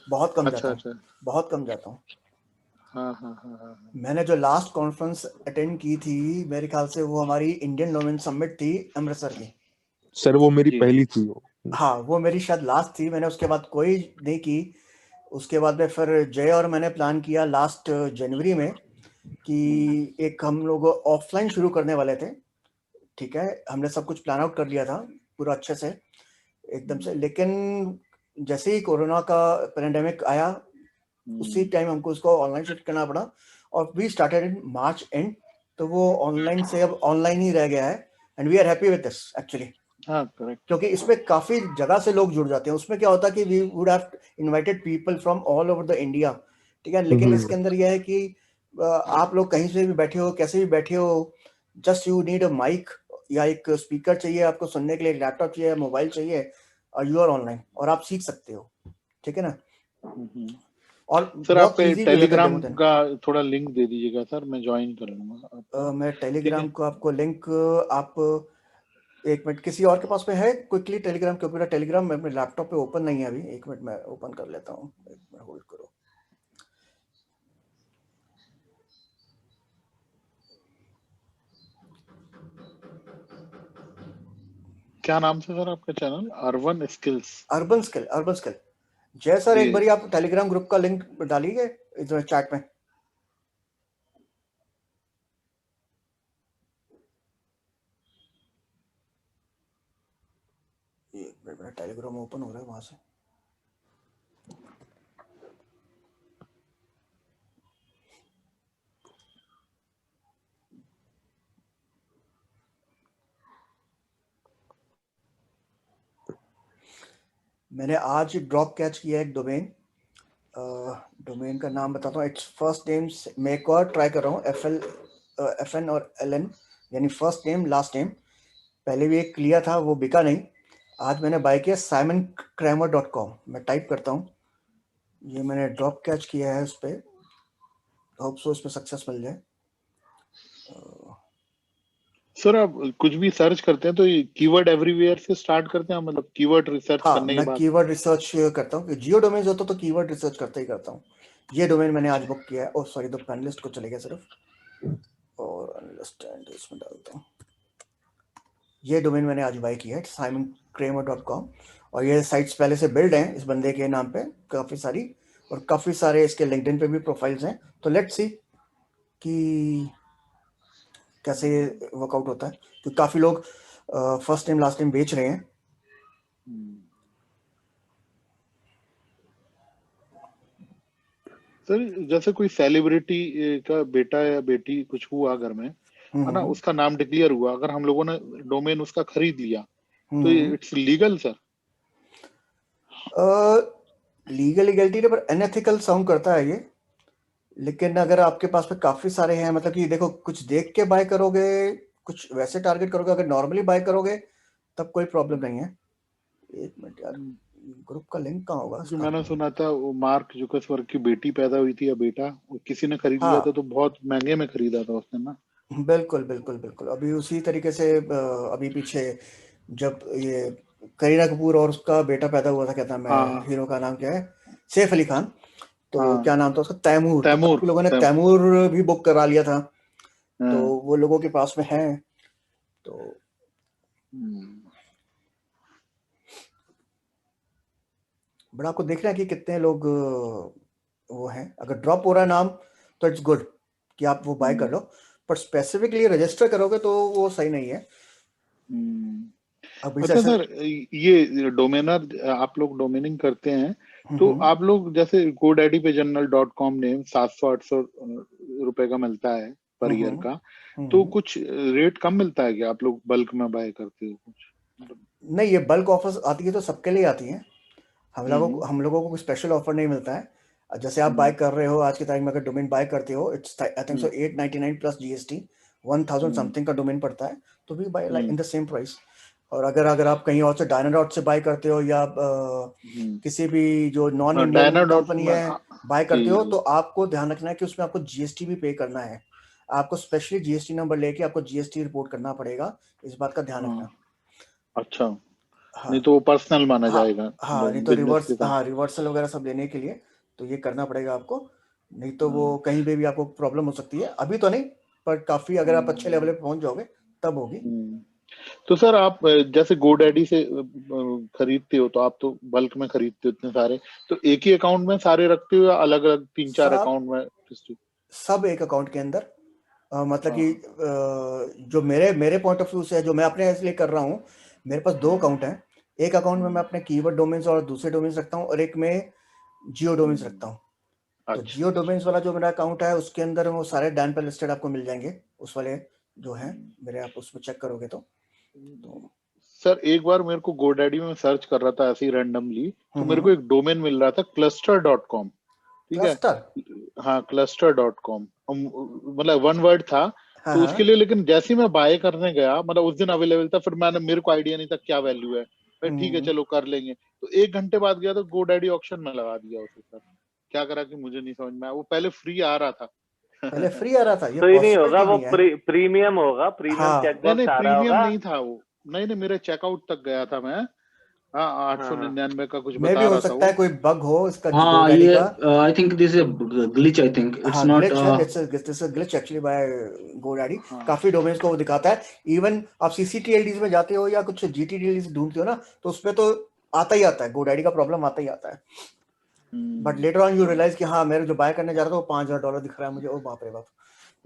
बहुत कम जाता हूँ, बहुत कम जाता हूँ। हाँ। मैंने जो लास्ट कॉन्फ्रेंस अटेंड की थी, मेरे ख्याल से वो हमारी इंडियन डोमेन समिट थी अमृतसर की। सर वो मेरी पहली थी वो। हाँ, वो मेरी शायद लास्ट थी, मैंने उसके बाद कोई नहीं की। उसके बाद में फिर जय और मैंने प्लान किया लास्ट जनवरी में कि एक हम लोग ऑफलाइन शुरू करने वाले थे। ठीक है, हमने सब कुछ प्लान आउट कर लिया था पूरा अच्छे से एकदम से, लेकिन जैसे ही कोरोना का पेंडेमिक आया उसी टाइम हमको उसको ऑनलाइन शिफ्ट करना पड़ा और we started in March end. तो वो ऑनलाइन से अब ऑनलाइन ही रह गया है and we are happy with this actually. हाँ, करेक्ट। क्योंकि इसमें काफी जगह से लोग जुड़ जाते हैं। उसमें क्या होता है कि we would have invited people from all over the India, ठीक है, लेकिन इसके अंदर यह है कि आप लोग कहीं से भी बैठे हो, कैसे भी बैठे हो, just you need a mic या एक स्पीकर चाहिए आपको सुनने के लिए, लैपटॉप चाहिए, मोबाइल चाहिए और यू आर ऑनलाइन और आप सीख सकते हो, ठीक है ना। और सर आप टेलीग्राम का थोड़ा लिंक दे दीजिएगा सर, मैं ज्वाइन कर लूंगा। मैं टेलीग्राम को आपको लिंक, आप एक मिनट, किसी और के पास में है क्विकली टेलीग्राम, क्योंकि मेरा टेलीग्राम अपने लैपटॉप पे ओपन नहीं है अभी। एक मिनट मैं ओपन कर लेता हूँ, एक मिनट होल्ड करो। क्या नाम से सर आपका चैनल? Urban skill. जय सर, एक बारी आप टेलीग्राम ग्रुप का लिंक डालिए इधर चैट में। एक मिनट, मेरा टेलीग्राम ओपन हो रहा है वहां से। मैंने आज ड्रॉप कैच किया एक डोमेन, डोमेन का नाम बताता हूँ। इट्स फर्स्ट नेम, मैं एक और ट्राई कर रहा हूँ, FN और LN, यानी फर्स्ट नेम लास्ट नेम। पहले भी एक लिया था, वो बिका नहीं। आज मैंने बाय किया simonkramer.com। मैं टाइप करता हूँ, ये मैंने ड्रॉप कैच किया है उस पर, होप सो इसमें सक्सेस मिल जाए। सर आप कुछ भी सर्च करते हैं तो कीवर्ड एवरीवेयर से स्टार्ट करते हैं, मतलब कीवर्ड रिसर्च करने के बाद? मैं कीवर्ड रिसर्च करता हूँ, जियो डोमेन होता तो कीवर्ड रिसर्च करता ही करता हूँ। ये डोमेन मैंने आज बुक किया है। ओह सॉरी, तो पैनलिस्ट को चले गया सिर्फ, और अंडरस्टैंड इसमें डालता हूँ। ये डोमेन मैंने आज बाय किया है simonkramer.com, और ये साइट्स पहले से बिल्ड हैं इस बंदे के नाम पे काफी सारी, और काफी सारे इसके लिंक्डइन पे भी प्रोफाइल्स हैं। तो लेट्स सी कि कैसे वर्कआउट होता है, तो काफी लोग फर्स्ट नेम लास्ट नेम बेच रहे हैं। सर जैसे कोई सेलिब्रिटी का बेटा या बेटी कुछ हुआ घर में, है ना, उसका नाम डिक्लेयर हुआ, अगर हम लोगों ने डोमेन उसका खरीद लिया तो इट्स लीगल सर? लीगलिटी पर अनएथिकल साउंड करता है ये, लेकिन अगर आपके पास में काफी सारे हैं, मतलब कि देखो, कुछ देख के बाय करोगे, कुछ वैसे टारगेट करोगे, अगर नॉर्मली बाय करोगे तब कोई प्रॉब्लम नहीं है। एक मिनट यार, ग्रुप का लिंक कहाँ होगा? मैंने सुना था वो मार्क जुकरबर्ग की बेटी पैदा हुई थी या बेटा, किसी ने खरीद लिया था तो बहुत महंगे में खरीदा था उसने ना। बिल्कुल। अभी उसी तरीके से अभी पीछे जब ये करीना कपूर और उसका बेटा पैदा हुआ था, क्या नाम है हीरो का, नाम क्या है, सैफ अली खान, तो क्या नाम था उसका, तैमूर। तो लोगों ने तैमूर भी बुक करा लिया था, तो वो लोगों के पास में है। तो बड़ा आपको देखना है कि कितने लोग वो हैं। अगर ड्रॉप हो रहा है नाम तो इट्स गुड कि आप वो बाय कर लो, पर स्पेसिफिकली रजिस्टर करोगे तो वो सही नहीं है। अच्छा सर, ये डोमेनर आप लोग डोमेनिंग करते हैं तो आप लोग जैसे GoDaddy पे general.com नेम 700-800 रुपए का मिलता है पर ईयर का, तो कुछ रेट कम मिलता है क्या? आप लोग बल्क में बाय करते हो कुछ? नहीं, ये बल्क ऑफर्स आती है तो सबके लिए आती हैं। हम लोगों को कोई स्पेशल ऑफर नहीं मिलता है। जैसे आप बाय कर रहे हो आज की तारीख में, अगर डोमेन बाय करते हो, it's I think so 899 plus GST 1000 something का डोमेन पड़ता है, तो we buy like in the same price. और अगर आप कहीं और से डायनाडॉट से बाय करते हो या किसी भी जो नॉन इंडियन कंपनी है बाय करते हो, तो आपको ध्यान रखना है कि उसमें आपको जीएसटी भी पे करना है। आपको स्पेशली जीएसटी नंबर लेके आपको जीएसटी रिपोर्ट करना पड़ेगा, इस बात का ध्यान रखना। अच्छा, हाँ, नहीं तो वो पर्सनल माना जाएगा। हाँ, नहीं तो रिवर्सल वगैरह सब लेने के लिए तो ये करना पड़ेगा आपको, नहीं तो वो कहीं पे भी आपको प्रॉब्लम हो सकती है। अभी तो नहीं, पर काफी अगर आप अच्छे लेवल पे पहुंच जाओगे तब होगी। तो सर आप जैसे GoDaddy से खरीदते हो, तो आप तो बल्क में खरीदते हो इतने सारे, तो एक ही अकाउंट में सारे रखते हो या अलग अलग 3-4 अकाउंट में? सब एक अकाउंट के अंदर, मतलब कि जो मेरे पॉइंट ऑफ व्यू से, जो मैं अपने इसलिए कर रहा हूँ, मेरे पास 2 अकाउंट हैं। एक अकाउंट में मैं अपने कीवर्ड डोमेन्स और दूसरे डोमेन्स रखता हूँ, और एक में जियो डोमेन्स रखता हूँ। तो जियो डोमेन्स वाला जो मेरा अकाउंट है, उसके अंदर वो सारे डैन पे लिस्टेड आपको मिल जाएंगे, उस वाले जो है मेरे, आप उसमें चेक करोगे तो सर एक बार मेरे को GoDaddy में सर्च कर रहा था ऐसे ही रैंडमली, तो मेरे को एक डोमेन मिल रहा था cluster.com, ठीक है? हाँ, cluster.com, मतलब 1 वर्ड था। तो उसके लिए लेकिन जैसे ही मैं बाय करने गया, मतलब उस दिन अवेलेबल था, फिर मेरे को आइडिया नहीं था क्या वैल्यू है, फिर ठीक है चलो कर लेंगे। तो 1 घंटे बाद गया तो GoDaddy ऑक्शन में लगा दिया उसे। सर क्या करा कि मुझे नहीं समझ में आया, वो पहले फ्री आ रहा था। पहले फ्री आ रहा था, ये फ्री नहीं होगा, वो प्रीमियम होगा, प्रीमियम चेकबॉक्स आ रहा होगा। प्रीमियम नहीं था वो, नहीं मेरे चेकआउट तक गया था मैं। हाँ, 899 का कुछ बता रहा था। हो सकता है कोई बग हो इसका GoDaddy का। I think this is a glitch. I think it's not it's a glitch actually by GoDaddy। काफी डोमेन्स को वो दिखाता है। इवन आप CCTLDs में जाते हो या कुछ GTTLDs ढूंढते हो ना, तो उसमें तो आता ही आता है, GoDaddy का प्रॉब्लम आता ही आता है। But later on you realise कि हाँ, मेरे जो बाय करने जा रहा था वो $5000 दिख रहा है मुझे, ओ बाप रे बाप।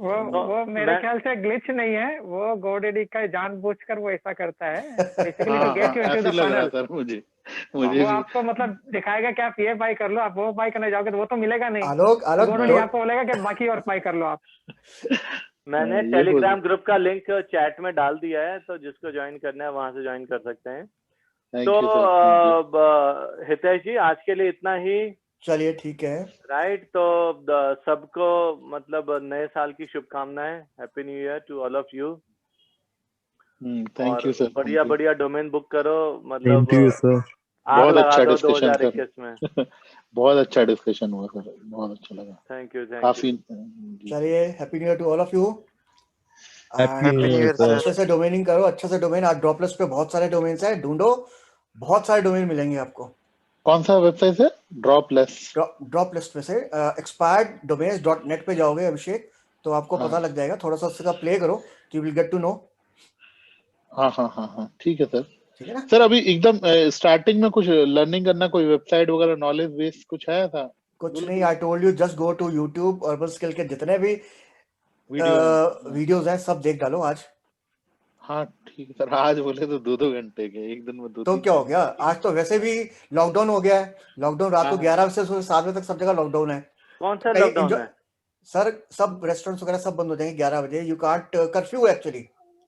वो मेरे ख्याल से ग्लिच नहीं है, वो GoDaddy का जानबूझकर वो ऐसा करता है basically to get you into the funnel. Sir मुझे वो आपको मतलब दिखाएगा कि आप ये बाय कर लो, आप वो बाय करने जाओगे तो वो तो मिलेगा नहीं। आलोक GoDaddy आपको बोलेगा कि बाकी और बाय कर लो आप। मैंने टेलीग्राम ग्रुप का लिंक चैट में डाल दिया है, तो जिसको ज्वाइन करना है वहां से ज्वाइन कर सकते हैं। तो हितेश जी आज के लिए इतना ही, चलिए ठीक है, राइट? तो सबको मतलब नए साल की शुभकामनाएं, happy new year to all of you. Thank you sir, बढ़िया डोमेन बुक करो, मतलब बहुत अच्छा डिस्कशन 2021 में। बहुत अच्छा डिस्कशन हुआ सर, बहुत अच्छा लगा। थैंक यू काफी। चलिए happy new year to all of you. Happy new year sir. अच्छे से डोमेनिंग करो, अच्छे से डोमेन। आज ड्रॉपलेस पे बहुत सारे डोमेन्स हैं, ढूंढो, बहुत सारे डोमेन मिलेंगे आपको। कौन सा वेबसाइट है? ड्रॉपलेस पे से expireddomains.net पे जाओगे अभिषेक, तो आपको पता लग जाएगा। थोड़ा सा उसका प्ले करो, you will get to know. हाँ, ठीक है सर। ठीक है ना सर? अभी एकदम स्टार्टिंग में कुछ लर्निंग करना, कोई वेबसाइट वगैरह नॉलेज बेस कुछ है था? कुछ नहीं, I told you just go to YouTube, Urban Skill के जितने भी वीडियोस हैं सब देख डालो आज। हाँ ठीक है सर, आज बोले तो 2-2 घंटे के, एक दिन में 2-3। तो क्या हो गया, आज तो वैसे भी लॉकडाउन हो गया है। लॉकडाउन रात को 11 बजे से 7 बजे तक सब जगह लॉकडाउन है। कौन सा लॉकडाउन है सर? सब रेस्टोरेंट्स वगैरह सब बंद हो जाएंगे 11 बजे। You can't, curfew actually.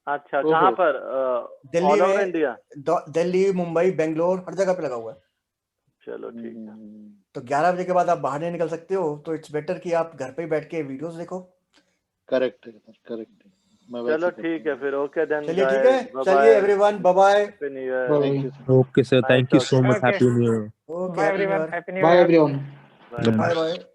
अच्छा, कहाँ पर? दिल्ली में, इंडिया, दिल्ली, मुंबई, बेंगलोर, हर जगह पे लगा हुआ है। चलो ठीक है। तो 11 बजे के बाद आप बाहर नहीं निकल सकते हो, तो इट्स बेटर कि आप घर पे ही बैठ के वीडियोस देखो। करेक्ट है सर, करेक्ट है। चलो ठीक है फिर, ओके देन। चलिए ठीक है, चलिए everyone, bye bye. Happy new year. Okay sir, thank you so much, happy new year. Okay everyone, happy new year. Bye everyone. Bye bye.